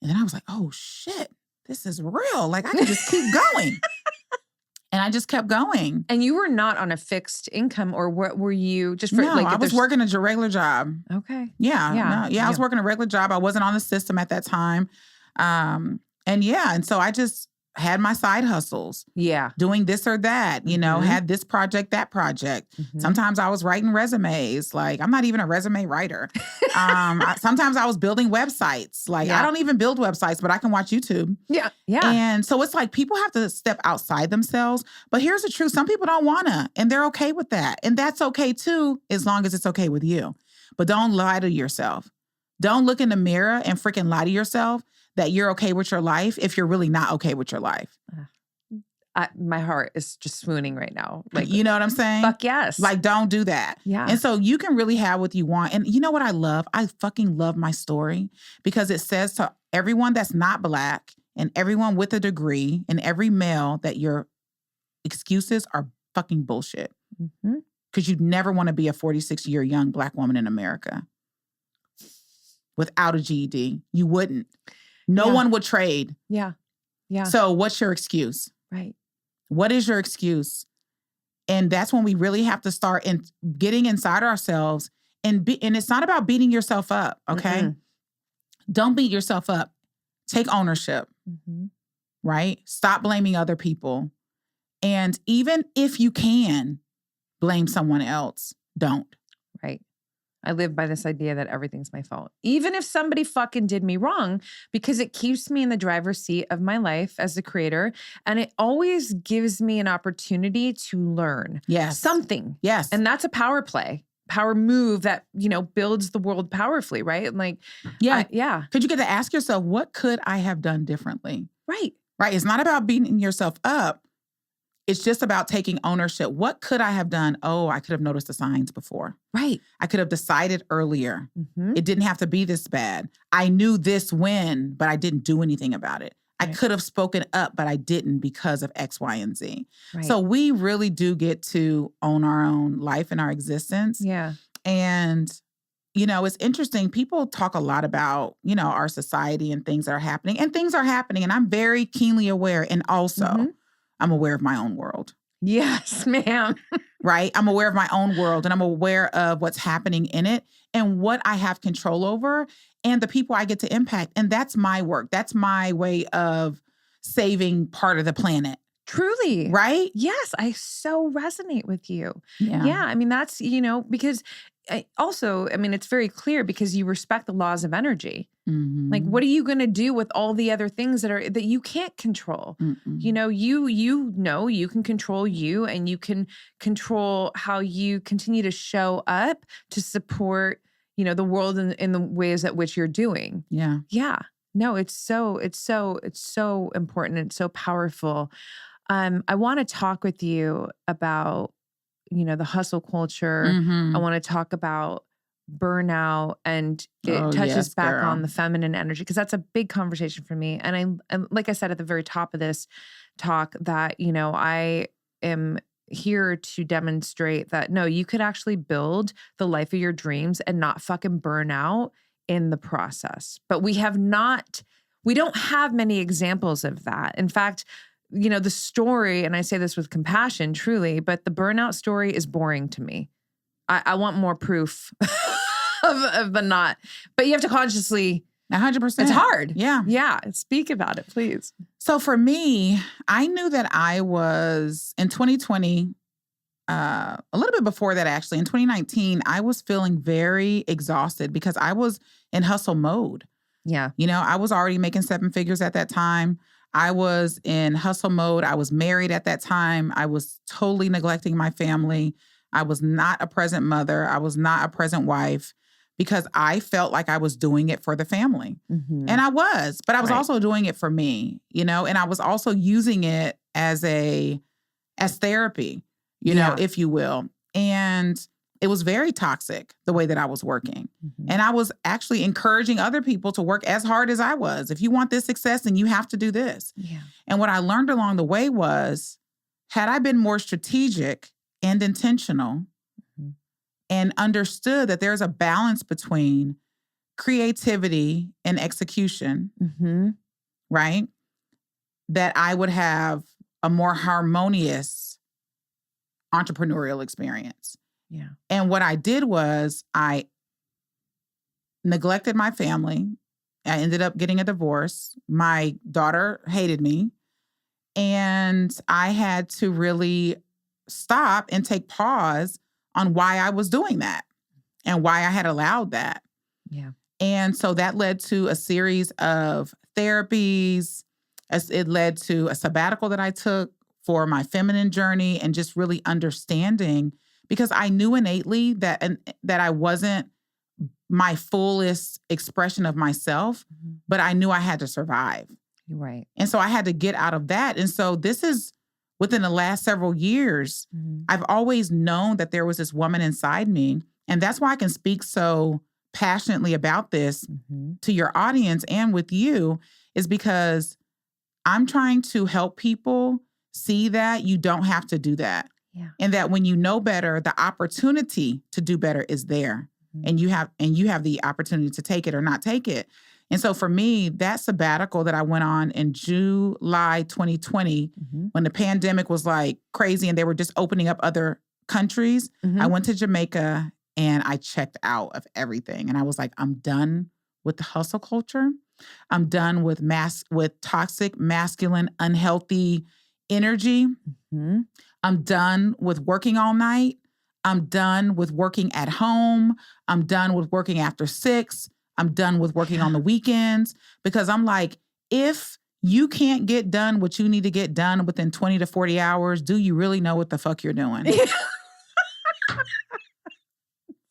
Speaker 2: And then I was like, oh shit, this is real. Like I can just keep going. And I just kept going.
Speaker 1: And you were not on a fixed income, or what were you just for?
Speaker 2: No, I was working a regular job.
Speaker 1: Okay.
Speaker 2: Yeah. I was working a regular job. I wasn't on the system at that time. And so I just had my side hustles.
Speaker 1: Yeah.
Speaker 2: Doing this or that, had this project, that project. Mm-hmm. Sometimes I was writing resumes. Like, I'm not even a resume writer. Sometimes I was building websites. Like, I don't even build websites, but I can watch YouTube.
Speaker 1: Yeah. Yeah.
Speaker 2: And so it's like people have to step outside themselves. But here's the truth. Some people don't want to, and they're okay with that. And that's okay too, as long as it's okay with you. But don't lie to yourself. Don't look in the mirror and freaking lie to yourself that you're okay with your life if you're really not okay with your life.
Speaker 1: My heart is just swooning right now. Like,
Speaker 2: you know what I'm saying?
Speaker 1: Fuck yes.
Speaker 2: Like, don't do that.
Speaker 1: Yeah.
Speaker 2: And so you can really have what you want. And you know what I love? I fucking love my story because it says to everyone that's not Black and everyone with a degree and every male that your excuses are fucking bullshit. Mm-hmm. Because you'd never want to be a 46-year young Black woman in America without a GED. You wouldn't. No one would trade.
Speaker 1: Yeah. Yeah.
Speaker 2: So what's your excuse?
Speaker 1: Right.
Speaker 2: What is your excuse? And that's when we really have to start getting inside ourselves and it's not about beating yourself up, okay? Mm-hmm. Don't beat yourself up. Take ownership, right? Stop blaming other people. And even if you can blame someone else, don't.
Speaker 1: Right. I live by this idea that everything's my fault. Even if somebody fucking did me wrong, because it keeps me in the driver's seat of my life as a creator. And it always gives me an opportunity to learn something.
Speaker 2: Yes.
Speaker 1: And that's a power play, power move that, builds the world powerfully, right? And like, yeah.
Speaker 2: Could you get to ask yourself, what could I have done differently?
Speaker 1: Right.
Speaker 2: Right. It's not about beating yourself up. It's just about taking ownership. What could I have done? Oh, I could have noticed the signs before.
Speaker 1: Right.
Speaker 2: I could have decided earlier. Mm-hmm. It didn't have to be this bad. I knew this when, but I didn't do anything about it. Right. I could have spoken up, but I didn't because of X, Y, and Z. Right. So we really do get to own our own life and our existence.
Speaker 1: Yeah.
Speaker 2: And it's interesting. People talk a lot about, our society and things that are happening. And things are happening. And I'm very keenly aware. And also, I'm aware of my own world.
Speaker 1: Yes, ma'am.
Speaker 2: Right? I'm aware of my own world. And I'm aware of what's happening in it and what I have control over and the people I get to impact. And that's my work. That's my way of saving part of the planet.
Speaker 1: Truly.
Speaker 2: Right?
Speaker 1: Yes, I so resonate with you.
Speaker 2: Yeah.
Speaker 1: Yeah, I mean, that's, because it's very clear because you respect the laws of energy.
Speaker 2: Mm-hmm.
Speaker 1: Like, what are you going to do with all the other things that you can't control?
Speaker 2: Mm-mm.
Speaker 1: You can control you, and you can control how you continue to show up to support, the world in the ways at which you're doing.
Speaker 2: Yeah.
Speaker 1: Yeah. No, it's so important. It's so powerful. I want to talk with you about, the hustle culture.
Speaker 2: Mm-hmm.
Speaker 1: I want to talk about burnout, and it touches back on the feminine energy, because that's a big conversation for me. And like I said at the very top of this talk, that, I am here to demonstrate that, no, you could actually build the life of your dreams and not fucking burn out in the process. But we don't have many examples of that. In fact, the story, and I say this with compassion, truly, but the burnout story is boring to me. I want more proof of the not. But you have to consciously.
Speaker 2: 100%.
Speaker 1: It's hard.
Speaker 2: Yeah.
Speaker 1: Yeah. Speak about it, please.
Speaker 2: So for me, I knew that I was, in 2020, a little bit before that, actually, in 2019, I was feeling very exhausted because I was in hustle mode.
Speaker 1: Yeah.
Speaker 2: I was already making 7 figures at that time. I was in hustle mode. I was married at that time. I was totally neglecting my family. I was not a present mother. I was not a present wife because I felt like I was doing it for the family.
Speaker 1: Mm-hmm.
Speaker 2: And I was, but I was also doing it for me, and I was also using it as therapy, if you will. And it was very toxic the way that I was working. Mm-hmm. And I was actually encouraging other people to work as hard as I was. If you want this success, then you have to do this.
Speaker 1: Yeah.
Speaker 2: And what I learned along the way was, had I been more strategic and intentional and understood that there's a balance between creativity and execution, right? That I would have a more harmonious entrepreneurial experience.
Speaker 1: Yeah.
Speaker 2: And what I did was I neglected my family. I ended up getting a divorce. My daughter hated me. And I had to really stop and take pause on why I was doing that and why I had allowed that.
Speaker 1: Yeah.
Speaker 2: And so that led to a series of therapies. It led to a sabbatical that I took for my feminine journey and just really understanding, because I knew innately that I wasn't my fullest expression of myself, but I knew I had to survive.
Speaker 1: Right.
Speaker 2: And so I had to get out of that. And so this is within the last several years, I've always known that there was this woman inside me. And that's why I can speak so passionately about this to your audience and with you, is because I'm trying to help people see that you don't have to do that.
Speaker 1: Yeah.
Speaker 2: And that when you know better, the opportunity to do better is there. And you have the opportunity to take it or not take it. And so for me, that sabbatical that I went on in July 2020, when the pandemic was like crazy and they were just opening up other countries, I went to Jamaica and I checked out of everything. And I was like, I'm done with the hustle culture. I'm done with toxic, masculine, unhealthy energy. I'm done with working all night. I'm done with working at home. I'm done with working after 6. I'm done with working on the weekends, because I'm like, if you can't get done what you need to get done within 20 to 40 hours, do you really know what the fuck you're doing?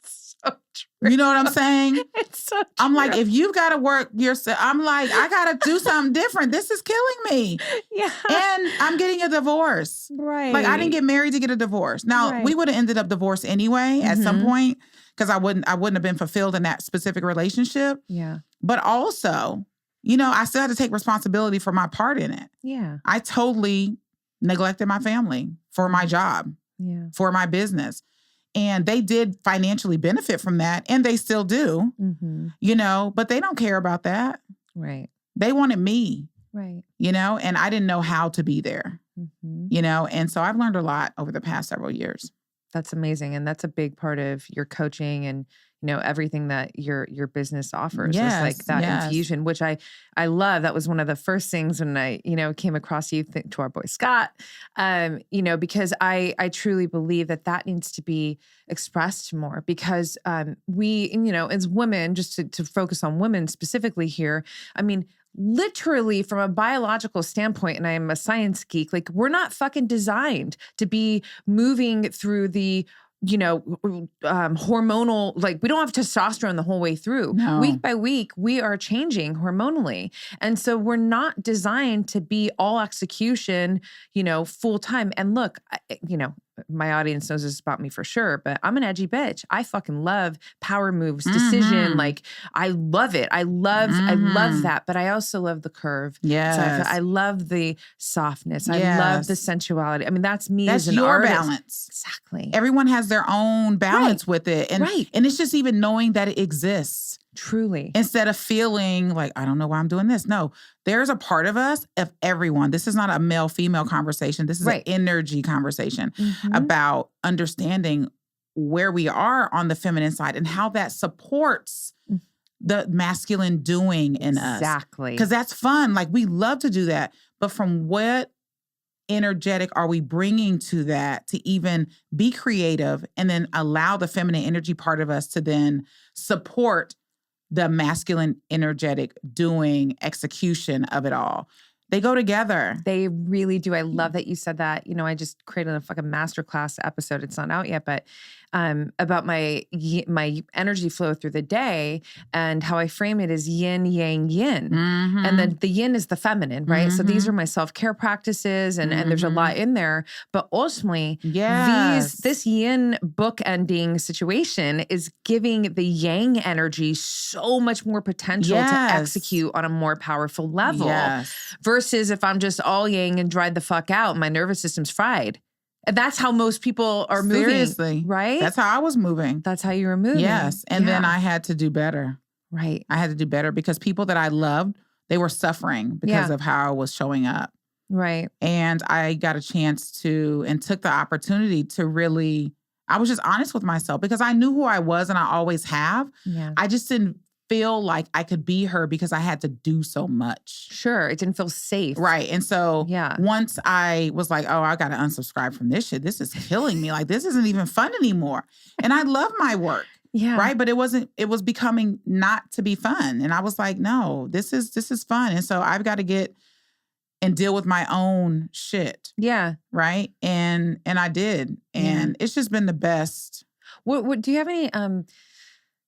Speaker 1: So true.
Speaker 2: You know what I'm saying?
Speaker 1: It's so true.
Speaker 2: I'm like, if you've got to work yourself, I'm like, I got to do something different. This is killing me.
Speaker 1: Yeah.
Speaker 2: And I'm getting a divorce.
Speaker 1: Right.
Speaker 2: Like, I didn't get married to get a divorce. Now, we would have ended up divorced anyway at some point, because I wouldn't have been fulfilled in that specific relationship.
Speaker 1: Yeah.
Speaker 2: But also, I still had to take responsibility for my part in it.
Speaker 1: Yeah.
Speaker 2: I totally neglected my family for my job,
Speaker 1: Yeah.
Speaker 2: for my business. And they did financially benefit from that, and they still do, you know, but they don't care about that.
Speaker 1: Right.
Speaker 2: They wanted me.
Speaker 1: Right.
Speaker 2: You know, and I didn't know how to be there, you know, and so I've learned a lot over the past several years.
Speaker 1: That's amazing. And that's a big part of your coaching and, you know, everything that your business offers is like that infusion, which I love. That was one of the first things when I, you know, came across you to our boy Scott, you know, because I truly believe that needs to be expressed more because we, you know, as women, just to focus on women specifically here, I mean, literally from a biological standpoint, and I'm a science geek, like we're not fucking designed to be moving through the, you know, hormonal, like we don't have testosterone the whole way through.
Speaker 2: No.
Speaker 1: Week by week, we are changing hormonally. And so we're not designed to be all execution, you know, full time. And look, you know, my audience knows this about me for sure, but I'm an edgy bitch. I fucking love power moves, decision. Like I love it. I love that. But I also love the curve.
Speaker 2: Yes.
Speaker 1: So I love the softness. I love the sensuality. I mean, that's me as an
Speaker 2: your
Speaker 1: artist.
Speaker 2: Balance.
Speaker 1: Exactly.
Speaker 2: Everyone has their own balance with it. And, and it's just even knowing that it exists.
Speaker 1: Truly.
Speaker 2: Instead of feeling like, I don't know why I'm doing this. No, there's a part of us, of everyone. This is not a male-female conversation. This is an energy conversation about understanding where we are on the feminine side and how that supports the masculine doing in us.
Speaker 1: Exactly.
Speaker 2: Because that's fun. Like we love to do that. But from what energetic are we bringing to that to even be creative and then allow the feminine energy part of us to then support the masculine, energetic doing execution of it all. They go together.
Speaker 1: They really do. I love that you said that. You know, I just created a fucking masterclass episode. It's not out yet, but about my energy flow through the day and how I frame it as yin, yang, yin. And then the yin is the feminine, right? So these are my self-care practices and there's a lot in there. But ultimately, this yin book-ending situation is giving the yang energy so much more potential to execute on a more powerful level. Versus if I'm just all yang and dried the fuck out, my nervous system's fried. And that's how most people are moving.
Speaker 2: Seriously.
Speaker 1: Right?
Speaker 2: That's how I was moving.
Speaker 1: That's how you were moving.
Speaker 2: Yes. And then I had to do better.
Speaker 1: Right.
Speaker 2: I had to do better because people that I loved, they were suffering because of how I was showing up.
Speaker 1: Right.
Speaker 2: And I got a chance to, and took the opportunity to really, I was just honest with myself because I knew who I was and I always have.
Speaker 1: Yeah.
Speaker 2: I just didn't feel like I could be her because I had to do so much.
Speaker 1: Sure. It didn't feel safe.
Speaker 2: Right. And so once I was like, oh, I got to unsubscribe from this shit. This is killing me. Like, this isn't even fun anymore. And I love my work. Right. But it was becoming not to be fun. And I was like, no, this is fun. And so I've got to get and deal with my own shit. Yeah. Right. And I did. And it's just been the best.
Speaker 1: What do you have any,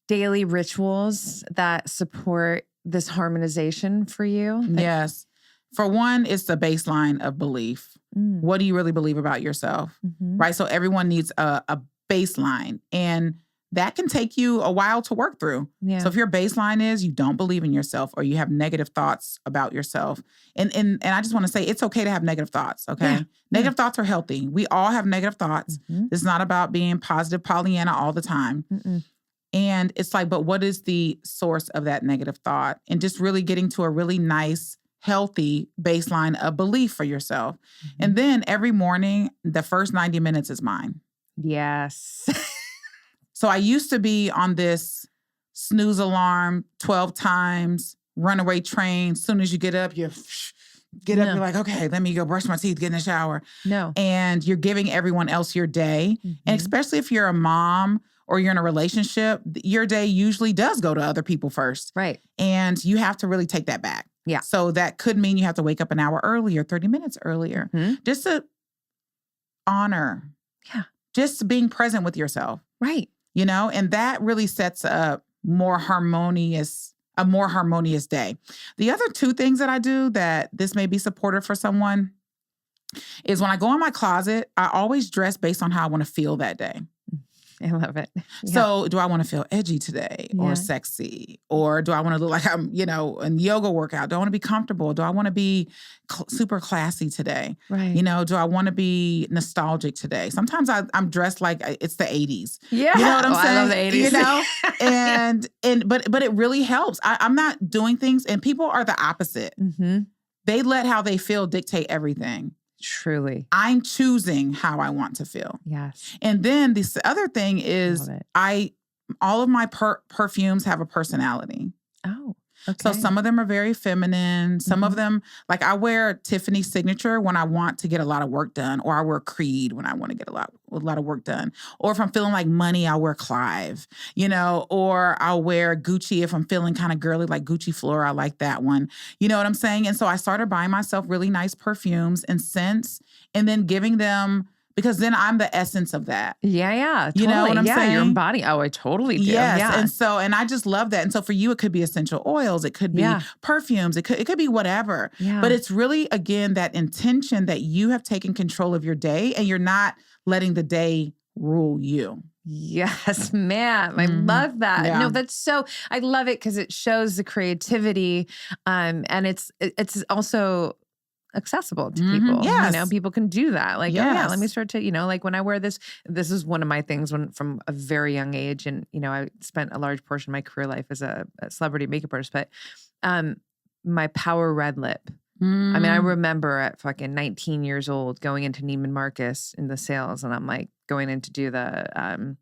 Speaker 1: daily rituals that support this harmonization for you?
Speaker 2: Yes. For one, it's the baseline of belief. What do you really believe about yourself? Right? So everyone needs a baseline. And that can take you a while to work through. So if your baseline is you don't believe in yourself or you have negative thoughts about yourself, and I just want to say it's okay to have negative thoughts, okay? Negative thoughts are healthy. We all have negative thoughts. It's not about being positive Pollyanna all the time. And it's like, but what is the source of that negative thought? And just really getting to a really nice, healthy baseline of belief for yourself. And then every morning, the first 90 minutes is mine.
Speaker 1: Yes.
Speaker 2: So I used to be on this snooze alarm 12 times, runaway train. As soon as you get up, you're like, okay, let me go brush my teeth, get in the shower. And you're giving everyone else your day. And especially if you're a mom or you're in a relationship, your day usually does go to other people first.
Speaker 1: Right.
Speaker 2: And you have to really take that back.
Speaker 1: Yeah.
Speaker 2: So that could mean you have to wake up an hour earlier, 30 minutes earlier, just to honor.
Speaker 1: Yeah.
Speaker 2: Just being present with yourself.
Speaker 1: Right.
Speaker 2: You know, and that really sets a more harmonious day. The other two things that I do that this may be supportive for someone is when I go in my closet, I always dress based on how I want to feel that day.
Speaker 1: I love it. Yeah.
Speaker 2: So do I want to feel edgy today or sexy? Or do I want to look like I'm, in yoga workout? Do I want to be comfortable? Do I want to be super classy today?
Speaker 1: Right.
Speaker 2: Do I want to be nostalgic today? Sometimes I'm dressed like it's the 80s.
Speaker 1: Yeah.
Speaker 2: You know what I'm saying?
Speaker 1: I love the 80s.
Speaker 2: But it really helps. I'm not doing things, and people are the opposite.
Speaker 1: Mm-hmm.
Speaker 2: They let how they feel dictate everything.
Speaker 1: Truly.
Speaker 2: I'm choosing how I want to feel.
Speaker 1: Yes.
Speaker 2: And then this other thing is all of my perfumes have a personality.
Speaker 1: Oh, okay.
Speaker 2: So some of them are very feminine. Some of them, like I wear Tiffany Signature when I want to get a lot of work done, or I wear Creed when I want to get a lot of work done. Or if I'm feeling like money, I'll wear Clive, or I'll wear Gucci if I'm feeling kind of girly, like Gucci Flora. I like that one. You know what I'm saying? And so I started buying myself really nice perfumes and scents, and then giving them, because then I'm the essence of that.
Speaker 1: Yeah. Totally.
Speaker 2: You know what I'm saying?
Speaker 1: Your body. Oh, I totally do.
Speaker 2: Yes.
Speaker 1: Yeah.
Speaker 2: And I just love that. And so for you, it could be essential oils. It could be perfumes. It could be whatever.
Speaker 1: Yeah.
Speaker 2: But it's really, again, that intention that you have taken control of your day and you're not letting the day rule you.
Speaker 1: Yes, ma'am. I love that.
Speaker 2: Yeah.
Speaker 1: No, I love it because it shows the creativity. And it's also accessible to people.
Speaker 2: Yes.
Speaker 1: People can do that. Like,
Speaker 2: yes.
Speaker 1: Let me start to, like when I wear this is one of my things from a very young age. And, I spent a large portion of my career life as a celebrity makeup artist, but my power red lip. I mean, I remember at fucking 19 years old going into Neiman Marcus in the sales, and I'm like going in to do the,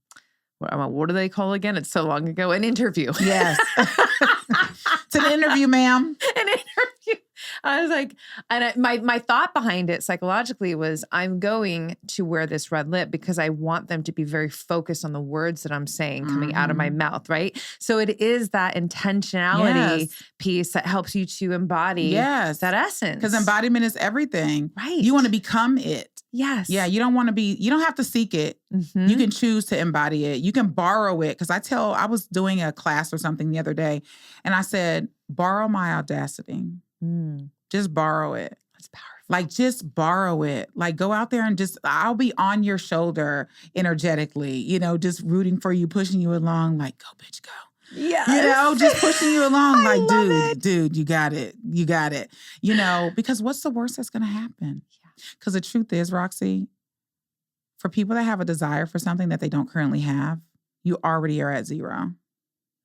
Speaker 1: what do they call again? It's so long ago. An interview.
Speaker 2: Yes. It's an interview, ma'am.
Speaker 1: An interview. I was like, and my thought behind it psychologically was, I'm going to wear this red lip because I want them to be very focused on the words that I'm saying coming out of my mouth, right? So it is that intentionality piece that helps you to embody that essence.
Speaker 2: Because embodiment is everything.
Speaker 1: Right.
Speaker 2: You want to become it.
Speaker 1: Yes.
Speaker 2: Yeah, you don't have to seek it. You can choose to embody it. You can borrow it. Because I was doing a class or something the other day, and I said, borrow my audacity. Just borrow it.
Speaker 1: That's powerful.
Speaker 2: Like, just borrow it. Like, go out there and I'll be on your shoulder energetically, just rooting for you, pushing you along, like, go, bitch, go.
Speaker 1: Yeah.
Speaker 2: Just pushing you along, like, dude, you got it. You got it. Because what's the worst that's going to happen? Because the truth is, Roxy, for people that have a desire for something that they don't currently have, you already are at zero.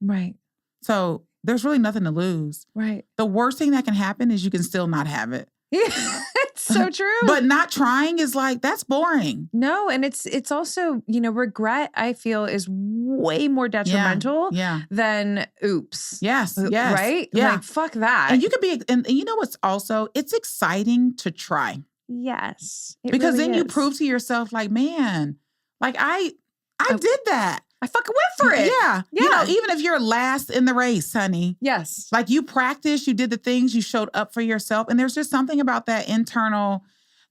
Speaker 1: Right.
Speaker 2: So there's really nothing to lose.
Speaker 1: Right.
Speaker 2: The worst thing that can happen is you can still not have it.
Speaker 1: Yeah, it's so true.
Speaker 2: But not trying is like, that's boring.
Speaker 1: No, and it's also, regret, I feel, is way more detrimental than oops.
Speaker 2: Yes.
Speaker 1: Right?
Speaker 2: Yeah.
Speaker 1: Like, fuck that.
Speaker 2: And you could be, and you know what's also, it's exciting to try.
Speaker 1: Yes.
Speaker 2: Because
Speaker 1: really
Speaker 2: then
Speaker 1: is.
Speaker 2: you prove to yourself, like, man, like I did that.
Speaker 1: I fucking went for it.
Speaker 2: Yeah. Even if you're last in the race, honey.
Speaker 1: Yes.
Speaker 2: Like, you practiced, you did the things, you showed up for yourself. And there's just something about that internal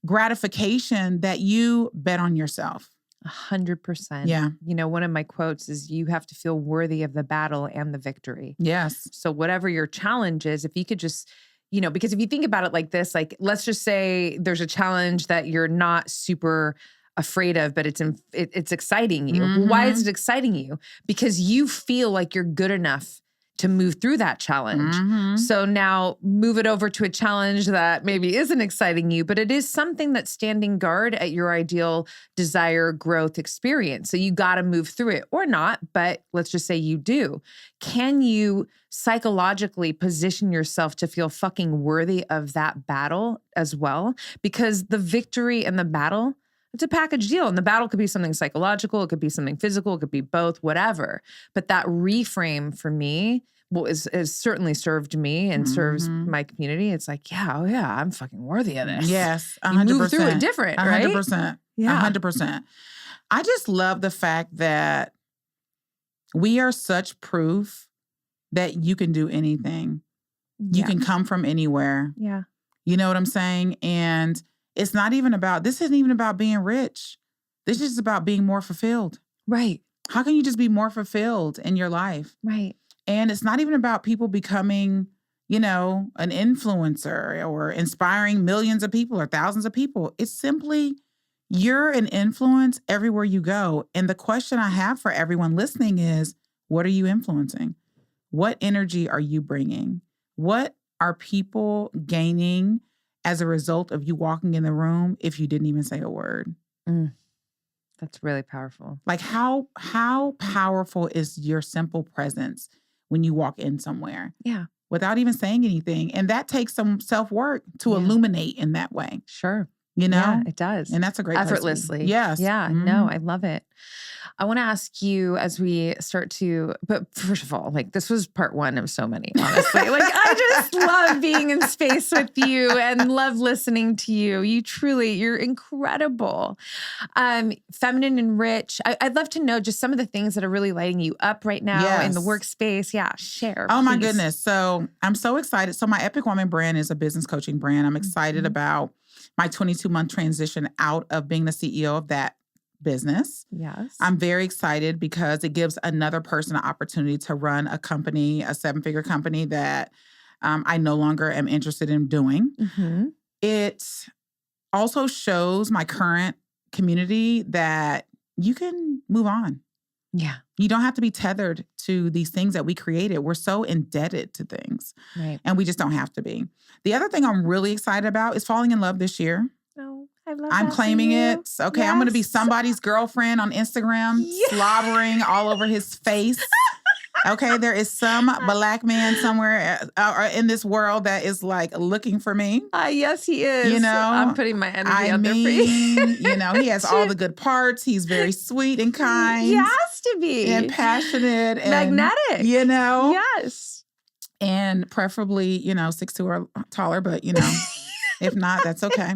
Speaker 2: gratification that you bet on yourself.
Speaker 1: 100%.
Speaker 2: Yeah.
Speaker 1: One of my quotes is, you have to feel worthy of the battle and the victory.
Speaker 2: Yes.
Speaker 1: So whatever your challenge is, if you could just, because if you think about it like this, like, let's just say there's a challenge that you're not super afraid of, but it's exciting you. Why is it exciting you? Because you feel like you're good enough to move through that challenge. So now move it over to a challenge that maybe isn't exciting you, but it is something that's standing guard at your ideal desire, growth, experience. So you got to move through it, or not, but let's just say you do. Can you psychologically position yourself to feel fucking worthy of that battle as well? Because the victory and the battle, it's a package deal. And the battle could be something psychological. It could be something physical. It could be both, whatever. But that reframe for me has certainly served me and serves my community. It's like, I'm fucking worthy of this.
Speaker 2: Yes, 100%.
Speaker 1: You move through it different, right?
Speaker 2: 100%.
Speaker 1: Yeah.
Speaker 2: 100%. I just love the fact that we are such proof that you can do anything. You can come from anywhere.
Speaker 1: Yeah.
Speaker 2: You know what I'm saying? And this isn't even about being rich. This is about being more fulfilled.
Speaker 1: Right.
Speaker 2: How can you just be more fulfilled in your life?
Speaker 1: Right.
Speaker 2: And it's not even about people becoming, an influencer or inspiring millions of people or thousands of people. It's simply You're an influence everywhere you go. And the question I have for everyone listening is, what are you influencing? What energy are you bringing? What are people gaining as a result of you walking in the room if you didn't even say a word?
Speaker 1: That's really powerful.
Speaker 2: Like how powerful is your simple presence when you walk in somewhere?
Speaker 1: Yeah.
Speaker 2: Without even saying anything. And that takes some self-work to illuminate in that way.
Speaker 1: Sure.
Speaker 2: You know?
Speaker 1: Yeah, it does.
Speaker 2: And that's a great place to be.
Speaker 1: Effortlessly.
Speaker 2: Yes.
Speaker 1: Yeah. No, I love it. I want to ask you as we start to, but first of all, like this was part one of so many, honestly. Like I just love being in space with you and love listening to you. You're incredible. Feminine and rich. I'd love to know just some of the things that are really lighting you up right now in the workspace. Yeah, share.
Speaker 2: Oh my goodness. So I'm so excited. So my Epic Woman brand is a business coaching brand. I'm excited about my 22-month transition out of being the CEO of that business.
Speaker 1: Yes.
Speaker 2: I'm very excited because it gives another person an opportunity to run a company, a 7-figure company that I no longer am interested in doing.
Speaker 1: Mm-hmm.
Speaker 2: It also shows my current community that you can move on.
Speaker 1: Yeah.
Speaker 2: You don't have to be tethered to these things that we created. We're so indebted to things.
Speaker 1: Right.
Speaker 2: And we just don't have to be. The other thing I'm really excited about is falling in love this year.
Speaker 1: Oh, I love
Speaker 2: I'm
Speaker 1: that
Speaker 2: claiming
Speaker 1: for you.
Speaker 2: it. Okay, I'm going to be somebody's girlfriend on Instagram, slobbering all over his face. Okay, there is some Black man somewhere in this world that is like looking for me.
Speaker 1: Yes, he is.
Speaker 2: You know,
Speaker 1: I'm putting my energy out there for you.
Speaker 2: You know, he has all the good parts. He's very sweet and kind.
Speaker 1: He has to be.
Speaker 2: And passionate. And
Speaker 1: magnetic.
Speaker 2: You know?
Speaker 1: Yes.
Speaker 2: And preferably, 6'2" or taller, but if not, that's okay.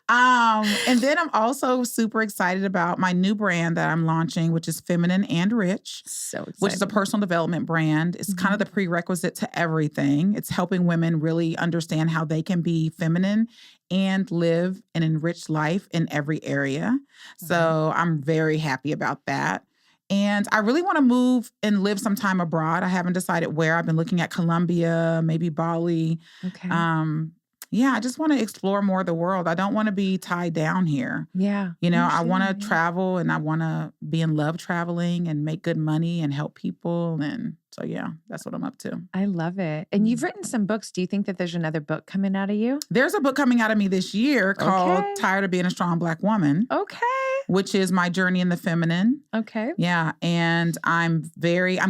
Speaker 2: And then I'm also super excited about my new brand that I'm launching, which is Feminine and Rich.
Speaker 1: So excited.
Speaker 2: Which is a personal development brand. It's kind of the prerequisite to everything. It's helping women really understand how they can be feminine and live an enriched life in every area. So I'm very happy about that. And I really want to move and live some time abroad. I haven't decided where. I've been looking at Colombia, maybe Bali.
Speaker 1: Okay.
Speaker 2: I just want to explore more of the world. I don't want to be tied down here.
Speaker 1: Yeah.
Speaker 2: I want to travel and I want to be in love traveling and make good money and help people. And so, that's what I'm up to.
Speaker 1: I love it. And you've written some books. Do you think that there's another book coming out of you?
Speaker 2: There's a book coming out of me this year called Tired of Being a Strong Black Woman.
Speaker 1: Okay.
Speaker 2: Which is my journey in the feminine.
Speaker 1: Okay.
Speaker 2: Yeah. And I'm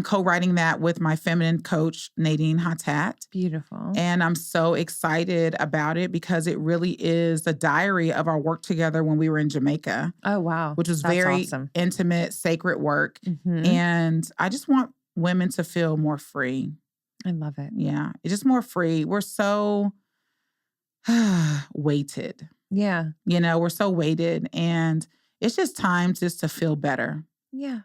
Speaker 2: co-writing that with my feminine coach, Nadine Hatat.
Speaker 1: Beautiful.
Speaker 2: And I'm so excited about it because it really is the diary of our work together when we were in Jamaica.
Speaker 1: Oh, wow.
Speaker 2: Which was
Speaker 1: That's
Speaker 2: very
Speaker 1: awesome.
Speaker 2: Intimate, sacred work.
Speaker 1: Mm-hmm.
Speaker 2: And I just want women to feel more free.
Speaker 1: I love it.
Speaker 2: Yeah. It's just more free. We're so weighted.
Speaker 1: Yeah.
Speaker 2: We're so weighted and it's just time just to feel better.
Speaker 1: Yeah.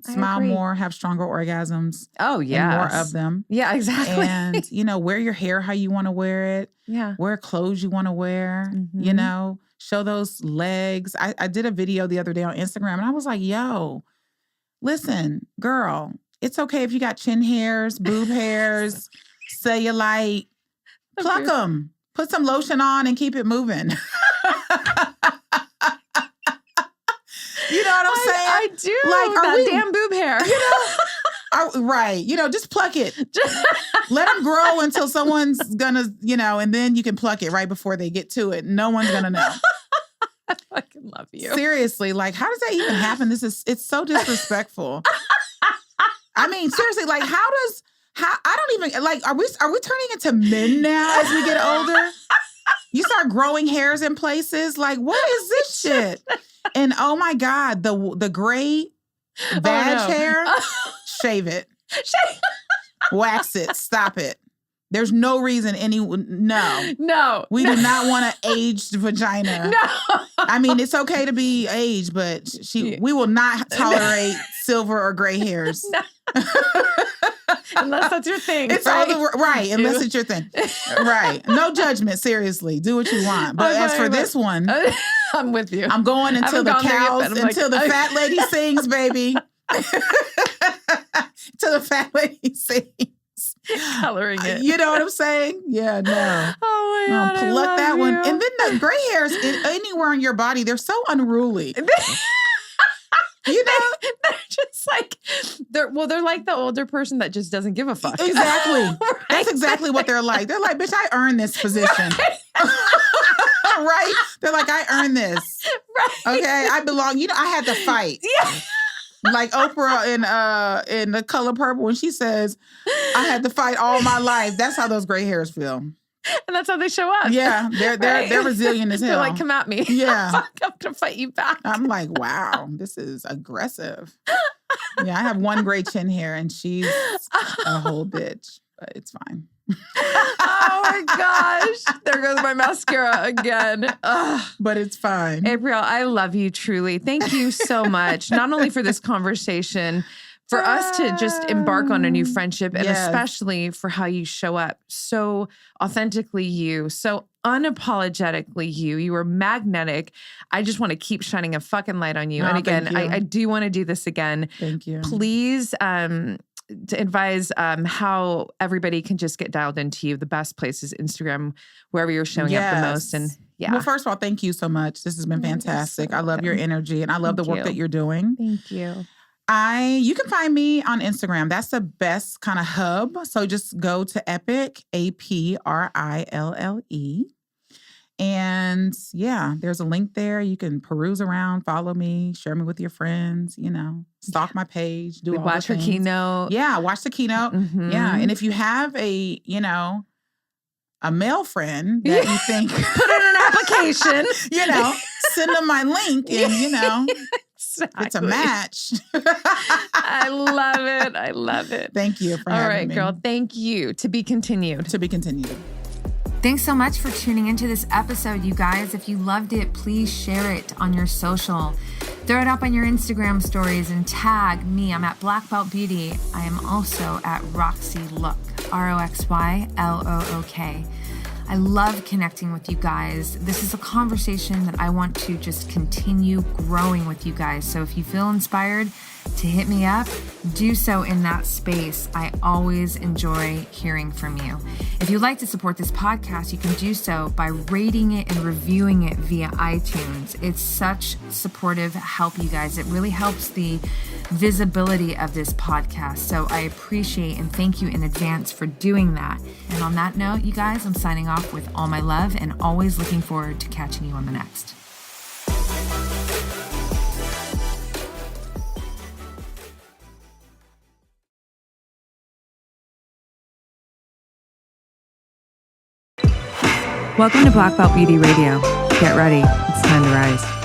Speaker 2: Smile more, have stronger orgasms.
Speaker 1: Oh, yeah.
Speaker 2: And more of them.
Speaker 1: Yeah, exactly.
Speaker 2: And, wear your hair how you want to wear it.
Speaker 1: Yeah.
Speaker 2: Wear clothes you want to wear.
Speaker 1: Mm-hmm.
Speaker 2: Show those legs. I did a video the other day on Instagram and I was like, yo, listen, girl, it's okay if you got chin hairs, boob hairs, cellulite. Pluck them. Put some lotion on and keep it moving. You know what I'm saying?
Speaker 1: I do. That damn boob hair.
Speaker 2: Right. Just pluck it. Let them grow until someone's gonna, and then you can pluck it right before they get to it. No one's gonna know.
Speaker 1: I fucking love you.
Speaker 2: Seriously, how does that even happen? It's so disrespectful. I mean, seriously, I don't even, are we turning into men now as we get older? You start growing hairs in places. What is this shit? And oh my God, the gray vag hair, shave it. Wax it. Stop it. There's no reason No. We do not want an aged vagina.
Speaker 1: No.
Speaker 2: I mean, it's okay to be aged, but we will not tolerate silver or gray hairs.
Speaker 1: No. Unless that's your thing.
Speaker 2: It's
Speaker 1: right?
Speaker 2: Right. Unless it's your thing. Right. No judgment. Seriously. Do what you want. But as for this one,
Speaker 1: I'm with you.
Speaker 2: I'm going until the fat lady sings, baby. Till the fat lady sings.
Speaker 1: Coloring it.
Speaker 2: You know what I'm saying? Yeah, no.
Speaker 1: Oh God,
Speaker 2: pluck that one.
Speaker 1: you.
Speaker 2: And then the gray hairs anywhere on your body, they're so unruly. You know,
Speaker 1: they're just like they're like the older person that just doesn't give a fuck.
Speaker 2: Exactly.
Speaker 1: Right?
Speaker 2: That's exactly what they're like. They're like, bitch, I earned this position. Right? They're like, I earned this.
Speaker 1: Right.
Speaker 2: Okay, I belong. You know, I had to fight.
Speaker 1: Yeah.
Speaker 2: Like Oprah in The Color Purple, when she says, I had to fight all my life. That's how those gray hairs feel.
Speaker 1: And that's how they show up.
Speaker 2: Yeah, they're resilient as hell.
Speaker 1: They're like, come at me.
Speaker 2: Yeah.
Speaker 1: I'm going to fight you back.
Speaker 2: I'm like, wow, this is aggressive. Yeah, I have one gray chin hair and she's a whole bitch, but it's fine.
Speaker 1: Oh my gosh. There goes my mascara again. Ugh.
Speaker 2: But it's fine.
Speaker 1: Aprille, I love you truly. Thank you so much, not only for this conversation, for us to just embark on a new friendship, and especially for how you show up so authentically you, so unapologetically you. You are magnetic. I just want to keep shining a fucking light on you.
Speaker 2: Oh,
Speaker 1: and again,
Speaker 2: thank you.
Speaker 1: I do want to do this again.
Speaker 2: Thank you.
Speaker 1: Please to advise how everybody can just get dialed into you. The best place is Instagram, wherever you're showing up the most. And yeah.
Speaker 2: Well, first of all, thank you so much. This has been fantastic. I love your energy and I love the work that you're doing.
Speaker 1: Thank you.
Speaker 2: You can find me on Instagram. That's the best kind of hub. So just go to Epic, APRILLE. And yeah, there's a link there. You can peruse around, follow me, share me with your friends, you know, stalk my page, do all the
Speaker 1: watch her
Speaker 2: things.
Speaker 1: keynote.
Speaker 2: Yeah, watch the keynote.
Speaker 1: Mm-hmm.
Speaker 2: Yeah. And if you have a male friend that you think
Speaker 1: put in an application,
Speaker 2: send them my link and,
Speaker 1: exactly.
Speaker 2: It's a match.
Speaker 1: I love it. I love it.
Speaker 2: Thank you for having me.
Speaker 1: All right, girl. Thank you. To be continued.
Speaker 2: To be continued.
Speaker 3: Thanks so much for tuning into this episode, you guys. If you loved it, please share it on your social. Throw it up on your Instagram stories and tag me. I'm at Black Belt Beauty. I am also at Roxy Look, ROXYLOOK. I love connecting with you guys. This is a conversation that I want to just continue growing with you guys. So if you feel inspired to hit me up, do so in that space. I always enjoy hearing from you. If you'd like to support this podcast, you can do so by rating it and reviewing it via iTunes. It's such supportive help, you guys. It really helps the visibility of this podcast. So I appreciate and thank you in advance for doing that. And on that note, you guys, I'm signing off with all my love and always looking forward to catching you on the next. Welcome to Black Belt Beauty Radio. Get ready. It's time to rise.